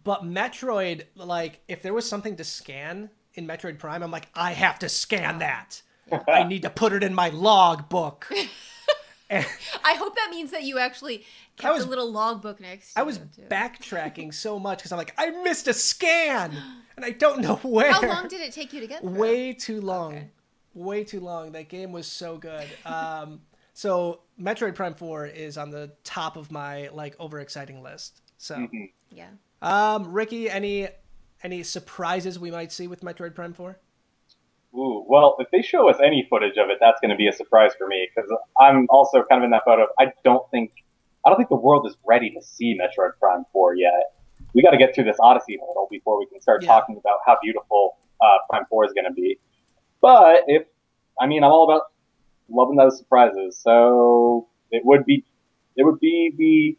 But Metroid, like, if there was something to scan in Metroid Prime, I'm like, I have to scan that. I need to put it in my log book. I hope that means that you actually kept a little logbook next to I was backtracking so much because I'm like, I missed a scan, and I don't know where. How long did it take you to get through? Way too long. Okay. Way too long. That game was so good. So Metroid Prime 4 is on the top of my like overexciting list. So yeah. Ricky, any surprises we might see with Metroid Prime 4? Ooh, well, if they show us any footage of it, that's going to be a surprise for me because I'm also kind of in that boat of I don't think the world is ready to see Metroid Prime 4 yet. We got to get through this Odyssey hurdle before we can start talking about how beautiful Prime 4 is going to be. But I'm all about loving those surprises, so it would be the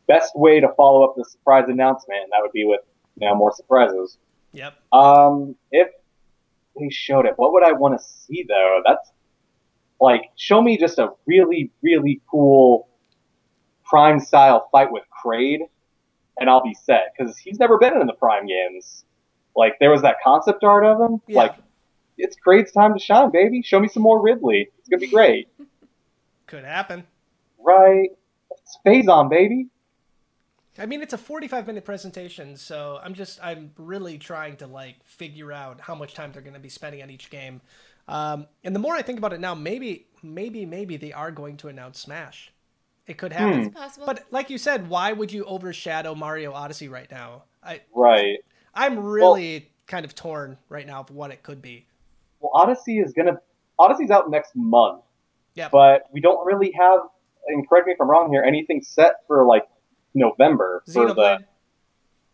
best way to follow up the surprise announcement, and that would be with more surprises. Yep. If they showed it, what would I want to see though? That's like show me just a really, really cool Prime style fight with Kraid, and I'll be set because he's never been in the Prime games. Like there was that concept art of him. Yeah. Like it's Kraid's time to shine, baby. Show me some more Ridley. It's gonna be great. Could happen. Right. It's Phazon, baby. I mean, it's a 45-minute presentation, so I'm really trying to like figure out how much time they're going to be spending on each game. And the more I think about it now, maybe they are going to announce Smash. It could happen. It's possible. But like you said, why would you overshadow Mario Odyssey right now? I'm really kind of torn right now of what it could be. Well, Odyssey's out next month. Yeah. But we don't really have, and correct me if I'm wrong here, anything set for like November for the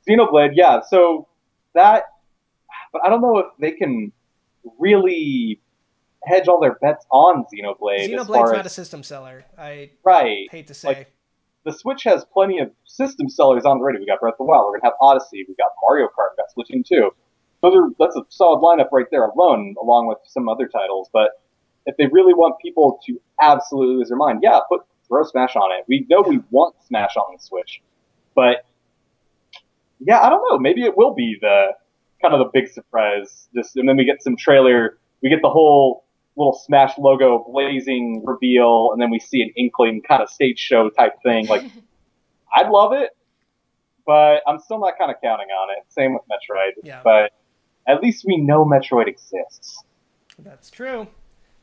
Xenoblade. Yeah, so but I don't know if they can really hedge all their bets on Xenoblade. Xenoblade's not a system seller. I hate to say. Like, the Switch has plenty of system sellers on already. We got Breath of the Wild. We're gonna have Odyssey. We got Mario Kart. We got Splatoon 2. That's a solid lineup right there alone, along with some other titles. But if they really want people to absolutely lose their mind, throw Smash on it. We know we want Smash on the Switch. But, I don't know. Maybe it will be the kind of the big surprise. And then we get some trailer. We get the whole little Smash logo blazing reveal, and then we see an inkling kind of stage show type thing. Like, I'd love it, but I'm still not kind of counting on it. Same with Metroid. Yeah. But at least we know Metroid exists. That's true.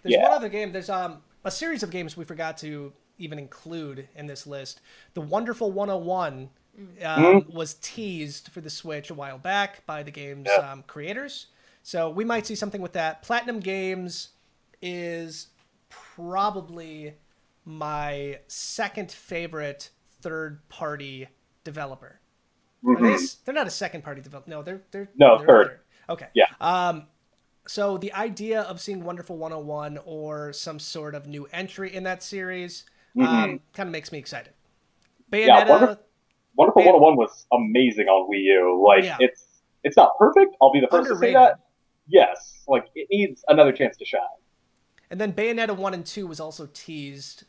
There's one other game. There's a series of games we forgot to even include in this list. The Wonderful 101 was teased for the Switch a while back by the game's creators. So we might see something with that. Platinum Games is probably my second favorite third-party developer. They're not a second-party developer. No, they're third. Okay. Yeah. So the idea of seeing Wonderful 101 or some sort of new entry in that series kind of makes me excited. Bayonetta. Wonderful 101 was amazing on Wii U. Like it's not perfect. I'll be the first to say that. Yes, like it needs another chance to shine. And then Bayonetta 1 and 2 was also teased,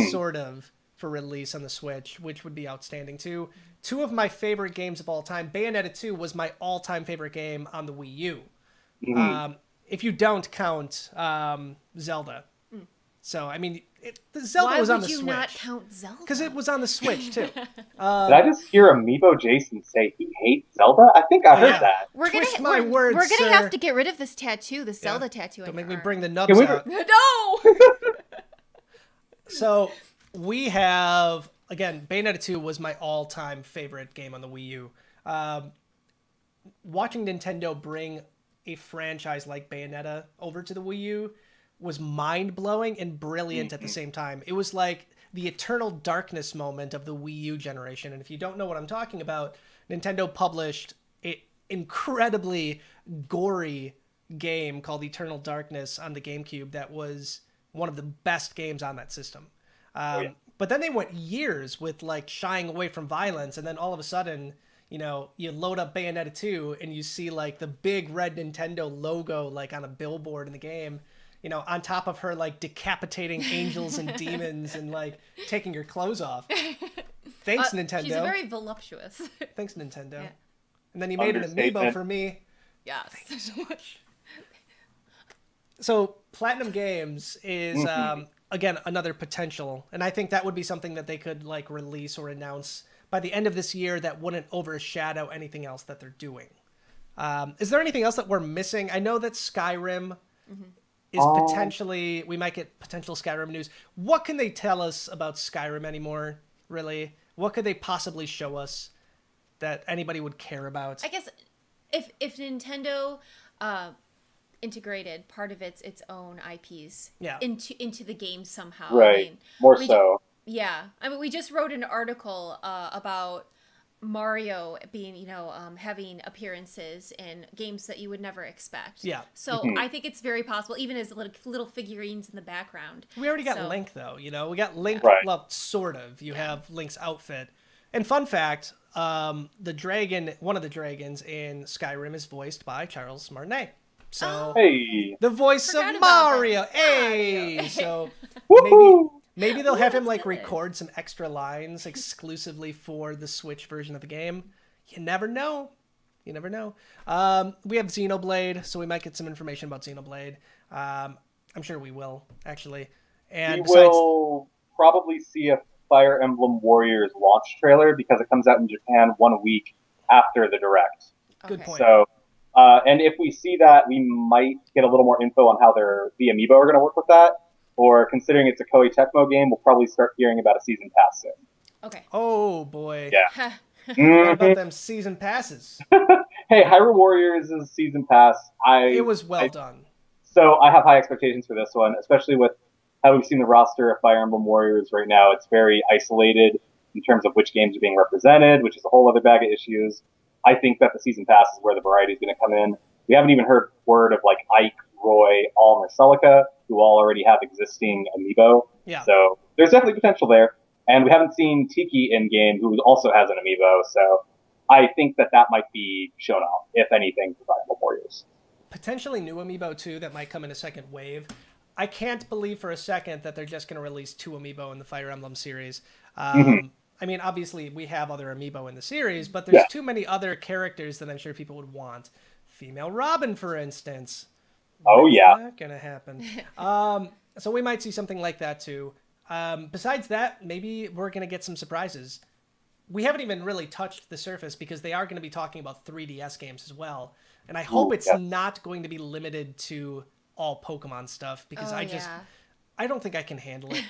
sort of, for release on the Switch, which would be outstanding too. Two of my favorite games of all time. Bayonetta 2 was my all-time favorite game on the Wii U. If you don't count Zelda. So, I mean, Zelda was on the Switch. Why would you not count Zelda? Because it was on the Switch, too. Did I just hear Amiibo Jason say he hates Zelda? I think I heard that. We're Twist gonna, my words, We're going to sir. have to get rid of this tattoo, the Zelda tattoo. Don't make me bring the nubs out. No! So, we have, again, Bayonetta 2 was my all-time favorite game on the Wii U. Watching Nintendo bring a franchise like Bayonetta over to the Wii U was mind-blowing and brilliant at the same time. It was like the eternal darkness moment of the Wii U generation. And if you don't know what I'm talking about, Nintendo published an incredibly gory game called Eternal Darkness on the GameCube that was one of the best games on that system. But then they went years with like shying away from violence, and then all of a sudden, you know, you load up Bayonetta 2 and you see like the big red Nintendo logo like on a billboard in the game, you know, on top of her like decapitating angels and demons and like taking your clothes off. Thanks, Nintendo. She's very voluptuous. Thanks, Nintendo. Yeah. And then you made an Amiibo for me. Yes. Thank you so much. So Platinum Games is again another potential, and I think that would be something that they could like release or announce by the end of this year that wouldn't overshadow anything else that they're doing. Is there anything else that we're missing? I know that Skyrim is potentially, we might get potential Skyrim news. What can they tell us about Skyrim anymore, really? What could they possibly show us that anybody would care about? I guess if Nintendo integrated part of its own IPs into the game somehow. Right. I mean, More so. I mean, we just wrote an article about Mario being, having appearances in games that you would never expect. Yeah. So I think it's very possible, even as little figurines in the background. We already got Link, though. We got Link, well, sort of. You have Link's outfit. And fun fact, one of the dragons in Skyrim is voiced by Charles Martinet. So the voice of Mario. Hey! So maybe they'll have him record some extra lines exclusively for the Switch version of the game. You never know. We have Xenoblade, so we might get some information about Xenoblade. I'm sure we will, actually. And we will probably see a Fire Emblem Warriors launch trailer because it comes out in Japan 1 week after the Direct. Good point. So, and if we see that, we might get a little more info on how the Amiibo are going to work with that. Or considering it's a Koei Tecmo game, we'll probably start hearing about a season pass soon. Okay. Oh boy. Yeah. What about them season passes? Hey, Hyrule Warriors is season pass. It was well done. So I have high expectations for this one, especially with how we've seen the roster of Fire Emblem Warriors right now. It's very isolated in terms of which games are being represented, which is a whole other bag of issues. I think that the season pass is where the variety is going to come in. We haven't even heard word of Ike, Roy, Alm, or Celica, who all already have existing Amiibo. Yeah. So there's definitely potential there. And we haven't seen Tiki in game, who also has an Amiibo. So I think that might be shown off, if anything, for Fire Emblem Warriors. Potentially new Amiibo too that might come in a second wave. I can't believe for a second that they're just going to release 2 Amiibo in the Fire Emblem series. I mean, obviously, we have other Amiibo in the series, but there's too many other characters that I'm sure people would want. Female Robin, for instance. When's that going to happen? So we might see something like that, too. Besides that, maybe we're going to get some surprises. We haven't even really touched the surface because they are going to be talking about 3DS games as well. And I hope it's not going to be limited to all Pokemon stuff because I don't think I can handle it.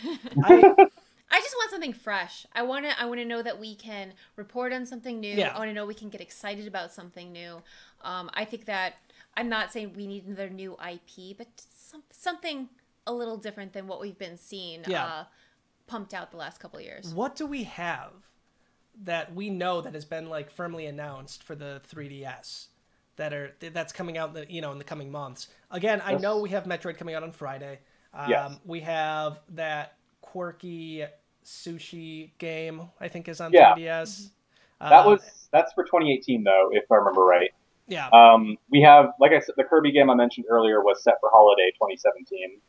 I just want something fresh. I want to know that we can report on something new. I want to know we can get excited about something new. I think that I'm not saying we need another new IP, but something a little different than what we've been seeing pumped out the last couple of years. What do we have that we know that has been firmly announced for the 3DS that's coming out in the coming months? Again, I know we have Metroid coming out on Friday. We have that quirky sushi game, I think, is on 3DS. That's for 2018 though, if I remember right. Yeah. We have, like I said, the Kirby game I mentioned earlier was set for holiday 2017.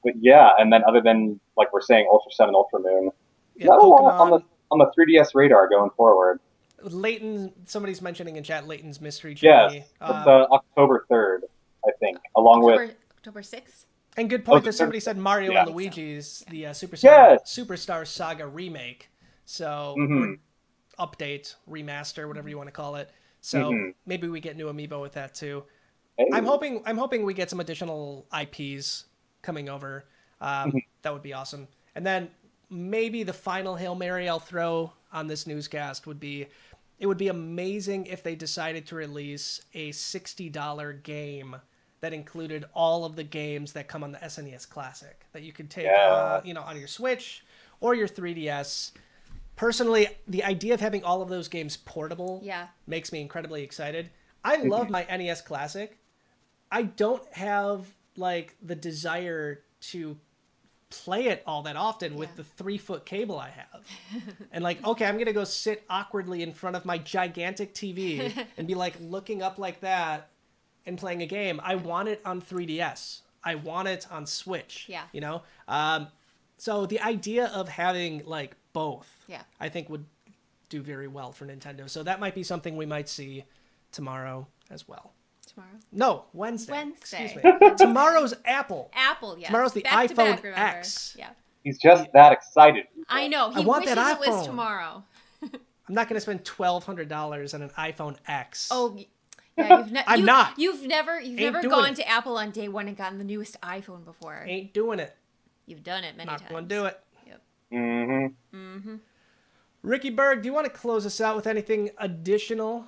But yeah, and then other than we're saying Ultra Sun and Ultra Moon, not a lot on the 3DS radar going forward. Layton, somebody's mentioning in chat Layton's Mystery Journey. Yes, it's October 3rd, I think, along with October 6th. And good point that somebody said Mario and Luigi's the Superstar Saga remake. So update, remaster, whatever you want to call it. So maybe we get new Amiibo with that too. Hey. I'm hoping we get some additional IPs coming over. That would be awesome. And then maybe the final Hail Mary I'll throw on this newscast would be, it would be amazing if they decided to release a $60 game that included all of the games that come on the SNES Classic that you could take, on your Switch or your 3DS. Personally, the idea of having all of those games portable makes me incredibly excited. I love my NES Classic. I don't have the desire to play it all that often with the 3-foot cable I have. And okay, I'm going to go sit awkwardly in front of my gigantic TV and be looking up like that and playing a game. I want it on 3DS. I want it on Switch. Yeah. So the idea of having both, I think would do very well for Nintendo. So that might be something we might see tomorrow as well. Tomorrow? No, Wednesday. Excuse me. Tomorrow's Apple. Apple, yes. Tomorrow's the iPhone X. Yeah. He's just that excited. I know. He wishes it was tomorrow. I'm not going to spend $1,200 on an iPhone X. Oh, Yeah, I'm not. You've never gone to Apple on day one and gotten the newest iPhone before. Ain't doing it. You've done it many times. Not gonna do it. Yep. Ricky Berg, do you want to close us out with anything additional?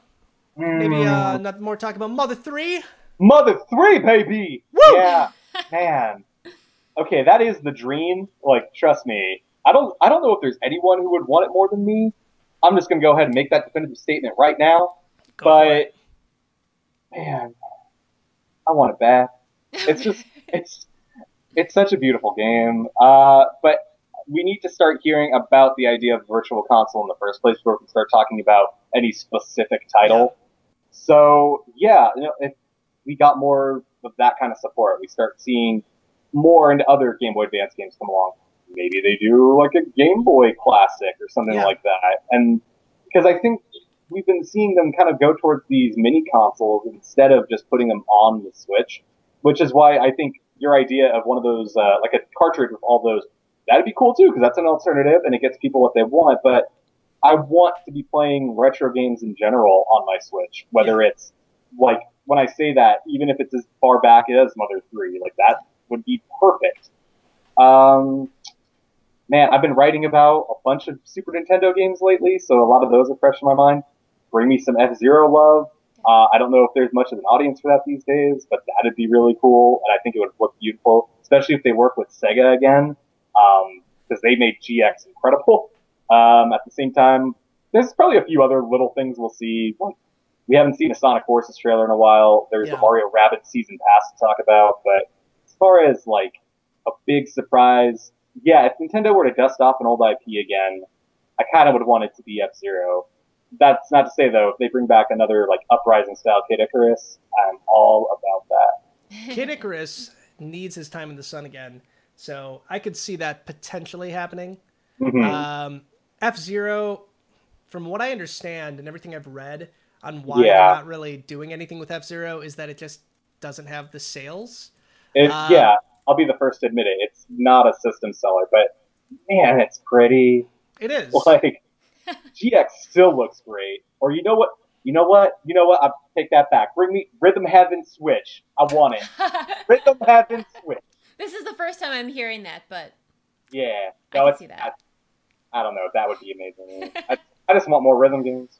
Maybe not more talk about Mother 3? Mother 3, baby! Woo! Yeah, man. Okay, that is the dream. Like, trust me. I don't know if there's anyone who would want it more than me. I'm just gonna go ahead and make that definitive statement right now. Go for it. Man, I want it back. It's just it's such a beautiful game. But we need to start hearing about the idea of virtual console in the first place before we can start talking about any specific title. Yeah. So yeah, if we got more of that kind of support, we start seeing more into other Game Boy Advance games come along. Maybe they do like a Game Boy Classic or something like that. And because I think we've been seeing them kind of go towards these mini consoles instead of just putting them on the Switch, which is why I think your idea of one of those, like a cartridge with all those, that'd be cool too, because that's an alternative and it gets people what they want. But I want to be playing retro games in general on my Switch, whether it's like, when I say that, even if it's as far back as Mother 3, like that would be perfect. Man, I've been writing about a bunch of Super Nintendo games lately, so a lot of those are fresh in my mind. Bring me some F-Zero love. I don't know if there's much of an audience for that these days, but that'd be really cool, and I think it would look beautiful, especially if they work with Sega again, because they made GX incredible. At the same time, there's probably a few other little things we'll see. We haven't seen a Sonic Forces trailer in a while. There's a Mario Rabbids Season Pass to talk about, but as far as like a big surprise, yeah, if Nintendo were to dust off an old IP again, I kind of would want it to be F-Zero. That's not to say, though, if they bring back another like Uprising-style Kid Icarus, I'm all about that. Kid Icarus needs his time in the sun again, so I could see that potentially happening. F-Zero, from what I understand and everything I've read on why they're not really doing anything with F-Zero, is that it just doesn't have the sales. Yeah, I'll be the first to admit it. It's not a system seller, but man, it's pretty. It is. Like, GX still looks great. Or you know what? I'll take that back. Bring me Rhythm Heaven Switch. I want it. Rhythm Heaven Switch. This is the first time I'm hearing that, but yeah, no, I can see that. I don't know. That would be amazing. I just want more rhythm games.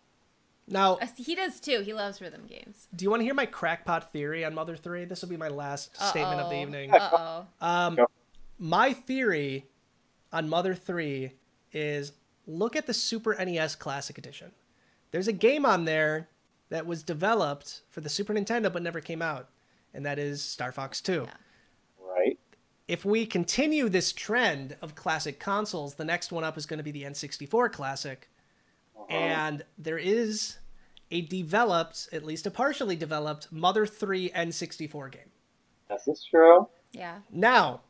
Now, he does too. He loves rhythm games. Do you want to hear my crackpot theory on Mother 3? This will be my last statement of the evening. My theory on Mother 3 is look at the Super NES Classic Edition. There's a game on there that was developed for the Super Nintendo but never came out, and that is Star Fox 2. Yeah. Right. If we continue this trend of classic consoles, the next one up is going to be the N64 Classic. And there is a developed, at least a partially developed, Mother 3 N64 game. This is true. Yeah. Now,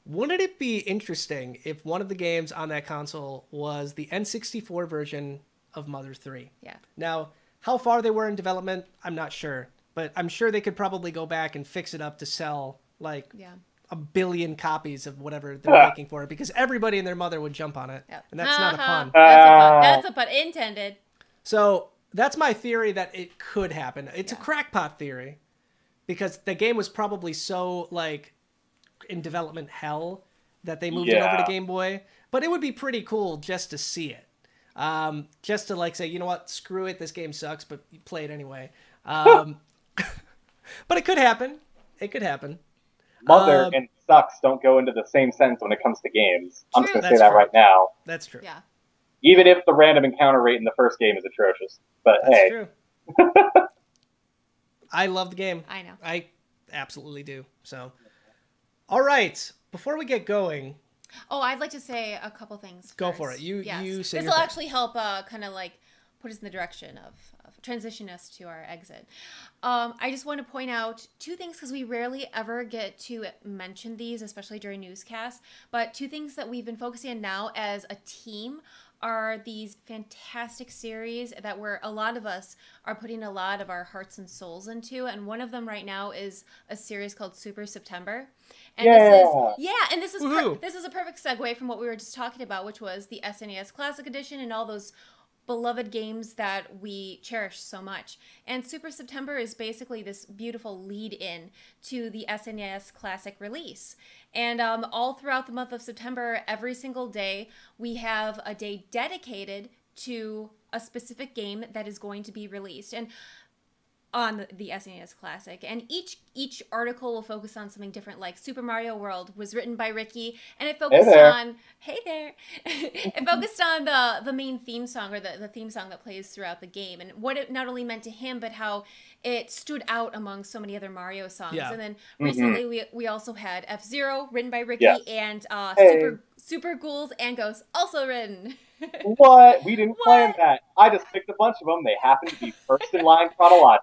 wouldn't it be interesting if one of the games on that console was the N64 version of Mother 3? Yeah. Now, how far they were in development, I'm not sure. But I'm sure they could probably go back and fix it up to sell, like, 1 billion copies of whatever they're making for it, because everybody and their mother would jump on it. Yep. And that's not a pun. That's a pun intended. So that's my theory that it could happen. It's a crackpot theory, because the game was probably so, like, in development hell that they moved it over to Game Boy. But it would be pretty cool just to see it. Just to, like, say, you know what, screw it, this game sucks, but you play it anyway. But it could happen. It could happen. Mother and sucks don't go into the same sentence when it comes to games. I'm just going to say that right now. That's true. Yeah. Even if the random encounter rate in the first game is atrocious. But That's true. I love the game. I know. I absolutely do. So, all right. Before we get going. Oh, I'd like to say a couple things. Go first. for it. You say this will actually help kind of like put us in the direction of transition us to our exit. I just want to point out 2 things, because we rarely ever get to mention these, especially during newscasts. But 2 things that we've been focusing on now as a team are these fantastic series that a lot of us are putting a lot of our hearts and souls into. And one of them right now is a series called Super September. And this is a perfect segue from what we were just talking about, which was the SNES Classic Edition and all those beloved games that we cherish so much. And Super September is basically this beautiful lead-in to the SNES Classic release. And all throughout the month of September, every single day, we have a day dedicated to a specific game that is going to be released. And on the SNES Classic, and each article will focus on something different. Like Super Mario World was written by Ricky, and it focused on it focused on the main theme song, or the theme song that plays throughout the game, and what it not only meant to him, but how it stood out among so many other Mario songs. And then recently we also had F-Zero written by Ricky, and Super Ghouls and Ghosts also written. What? We didn't plan that. I just picked a bunch of them. They happen to be first in line chronologically.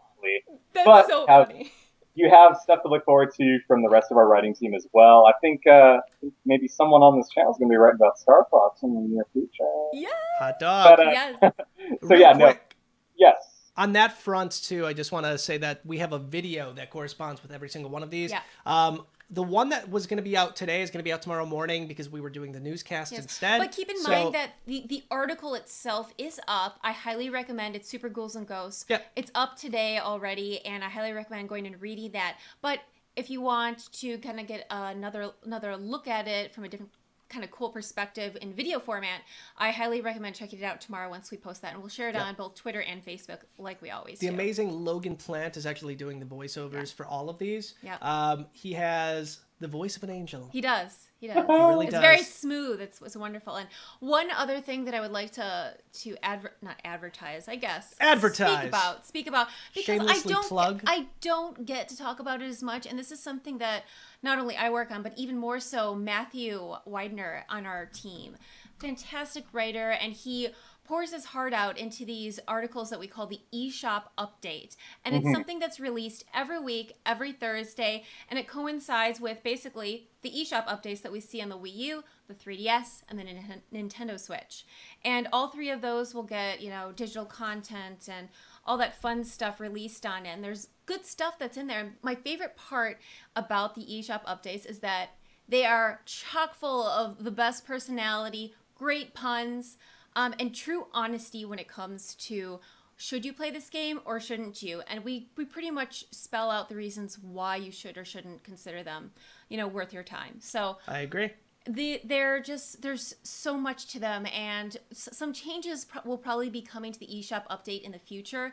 That's so funny. You have stuff to look forward to from the rest of our writing team as well. I think maybe someone on this channel is going to be writing about Star Fox in the near future. Yeah. Hot dog. But, yes. So yeah, no. Yes. On that front, too, I just want to say that we have a video that corresponds with every single one of these. Yeah. The one that was going to be out today is going to be out tomorrow morning because we were doing the newscast instead. But keep in mind that the article itself is up. I highly recommend it. Super Ghouls and Ghosts. Yep. It's up today already, and I highly recommend going and reading that. But if you want to kind of get another look at it from a different kind of cool perspective in video format, I highly recommend checking it out tomorrow once we post that, and we'll share it on both Twitter and Facebook like we always do. The amazing Logan Plant is actually doing the voiceovers for all of these. Yeah. He has the voice of an angel. He does. He really does. It's very smooth. It's wonderful. And one other thing that I would like to not advertise, I guess. Speak about because Shamelessly plug. I don't get to talk about it as much, and this is something that not only I work on, but even more so Matthew Widener on our team. Fantastic writer, and he pours his heart out into these articles that we call the eShop Update. And it's something that's released every week, every Thursday, and it coincides with basically the eShop updates that we see on the Wii U, the 3DS, and the Nintendo Switch. And all three of those will get, digital content and all that fun stuff released on it. And there's good stuff that's in there. And my favorite part about the eShop updates is that they are chock full of the best personality, great puns, and true honesty when it comes to should you play this game or shouldn't you? And we pretty much spell out the reasons why you should or shouldn't consider them, worth your time. So I agree. There's so much to them, and some changes will probably be coming to the eShop update in the future.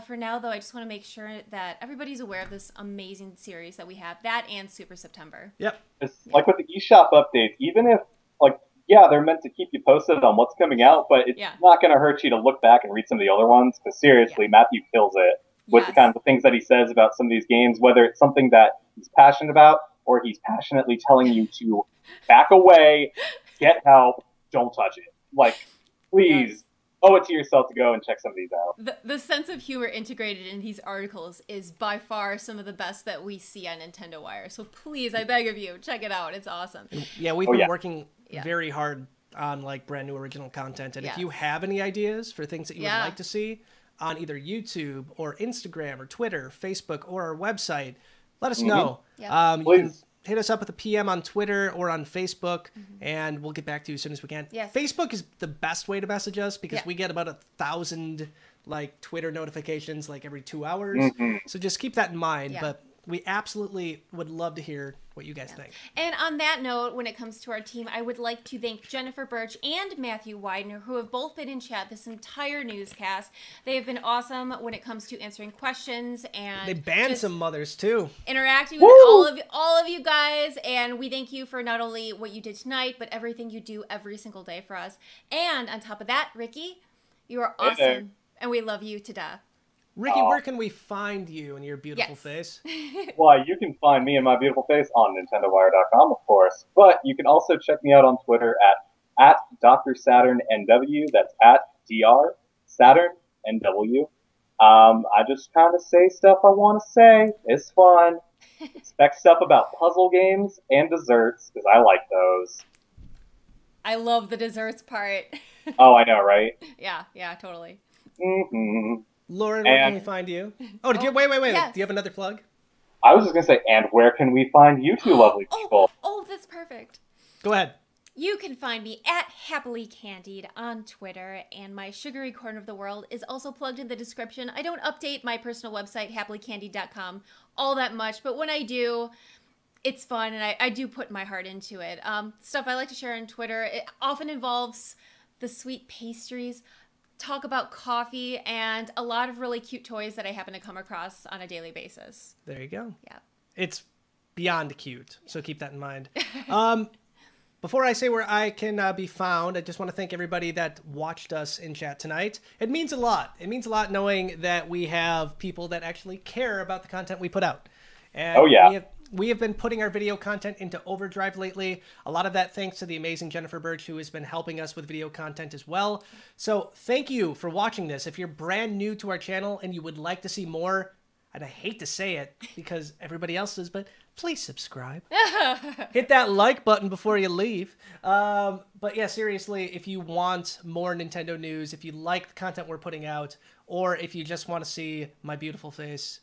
For now, though, I just want to make sure that everybody's aware of this amazing series that we have, that and Super September. Yep. It's like with the eShop updates, even if they're meant to keep you posted on what's coming out, but it's not going to hurt you to look back and read some of the other ones, because seriously, Matthew kills it with the kinds of things that he says about some of these games, whether it's something that he's passionate about or he's passionately telling you to back away, get help, don't touch it. Please, owe it to yourself to go and check some of these out. The sense of humor integrated in these articles is by far some of the best that we see on Nintendo Wire. So please, I beg of you, check it out. It's awesome. Yeah, we've been working very hard on brand new original content. And if you have any ideas for things that you would like to see on either YouTube or Instagram or Twitter, Facebook, or our website, let us know. You can hit us up with a PM on Twitter or on Facebook, and we'll get back to you as soon as we can. Yes. Facebook is the best way to message us because we get about 1,000 Twitter notifications every 2 hours. So just keep that in mind. But we absolutely would love to hear what you guys think. And on that note, when it comes to our team, I would like to thank Jennifer Birch and Matthew Widener, who have both been in chat this entire newscast. They have been awesome when it comes to answering questions, and they banned some mothers too. Interacting with all of you guys, and we thank you for not only what you did tonight, but everything you do every single day for us. And on top of that, Ricky, you are awesome, and we love you to death. Ricky, where can we find you and your beautiful face? Well, you can find me and my beautiful face on NintendoWire.com, of course. But you can also check me out on Twitter at Dr. Saturn NW. That's at Dr. Saturn NW. I just kind of say stuff I want to say. It's fun. Expect stuff about puzzle games and desserts, because I like those. I love the desserts part. Oh, I know, right? Yeah, totally. Lauren, where can we find you? Oh, wait. Yes. Do you have another plug? I was just going to say, and where can we find you two lovely people? Oh, that's perfect. Go ahead. You can find me at Happily Candied on Twitter, and my sugary corner of the world is also plugged in the description. I don't update my personal website, happycandied.com, all that much, but when I do, it's fun, and I do put my heart into it. Stuff I like to share on Twitter, it often involves the sweet pastries, talk about coffee, and a lot of really cute toys that I happen to come across on a daily basis. There you go. Yeah. It's beyond cute, so keep that in mind. Before I say where I can be found, I just want to thank everybody that watched us in chat tonight. It means a lot. It means a lot knowing that we have people that actually care about the content we put out. And we have been putting our video content into overdrive lately. A lot of that thanks to the amazing Jennifer Berg, who has been helping us with video content as well. So thank you for watching this. If you're brand new to our channel and you would like to see more, and I hate to say it because everybody else does, but please subscribe. Hit that like button before you leave. But yeah, seriously, if you want more Nintendo news, if you like the content we're putting out, or if you just want to see my beautiful face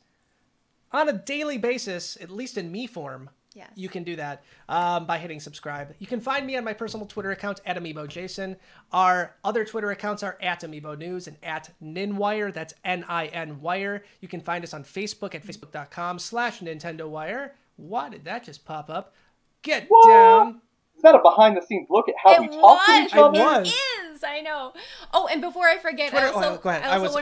on a daily basis, at least in me form, yes, you can do that by hitting subscribe. You can find me on my personal Twitter account at AmiiboJason. Our other Twitter accounts are at Amiibo News and at Ninwire. That's N-I-N Wire. You can find us on Facebook at facebook.com/NintendoWire. Why did that just pop up? Get down. Is that a behind-the-scenes look at how we talk to each other? It is. I know. Oh, and before I forget, Twitter, go ahead. I was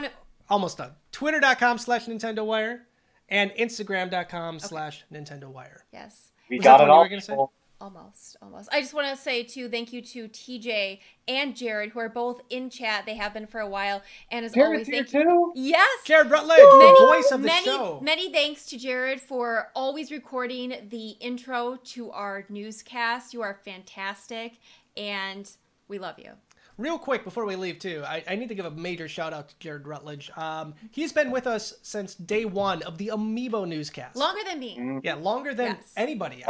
almost done. Twitter.com/NintendoWire and Instagram.com/NintendoWire. Yes. We got it all. Almost. I just want to say, too, thank you to TJ and Jared, who are both in chat. They have been for a while. And as always, thank you. Yes. Jared Rutledge, the voice of the show. Many thanks to Jared for always recording the intro to our newscast. You are fantastic, and we love you. Real quick, before we leave, too, I need to give a major shout-out to Jared Rutledge. He's been with us since day one of the Amiibo Newscast. Longer than me. Yeah, longer than anybody.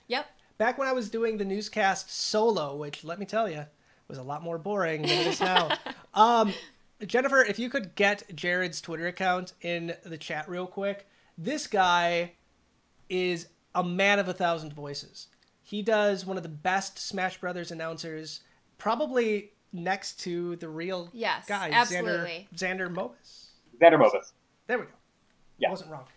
Yep. Back when I was doing the newscast solo, which, let me tell you, was a lot more boring than it is now. Jennifer, if you could get Jared's Twitter account in the chat real quick. This guy is a man of 1,000 voices. He does one of the best Smash Brothers announcers, probably next to the real guy, absolutely. Xander Mobus. Xander Mobus. There we go. Yeah. I wasn't wrong.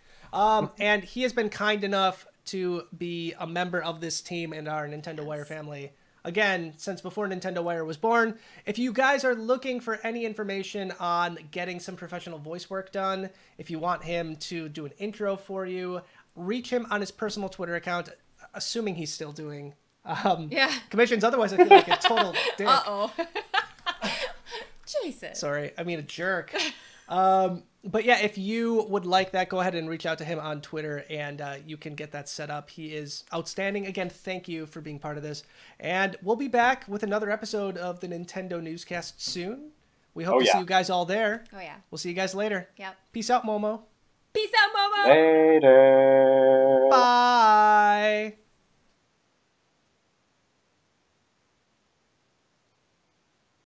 And he has been kind enough to be a member of this team and our Nintendo Wire family. Again, since before Nintendo Wire was born. If you guys are looking for any information on getting some professional voice work done, if you want him to do an intro for you, reach him on his personal Twitter account, assuming he's still doing commissions. Otherwise, I feel like a total dick. Uh-oh. Jason. Sorry, I mean a jerk. But yeah, if you would like that, go ahead and reach out to him on Twitter, and you can get that set up. He is outstanding. Again, thank you for being part of this. And we'll be back with another episode of the Nintendo Newscast soon. We hope to see you guys all there. Oh, yeah. We'll see you guys later. Yep. Peace out, Momo. Peace out, Momo. Later. Bye.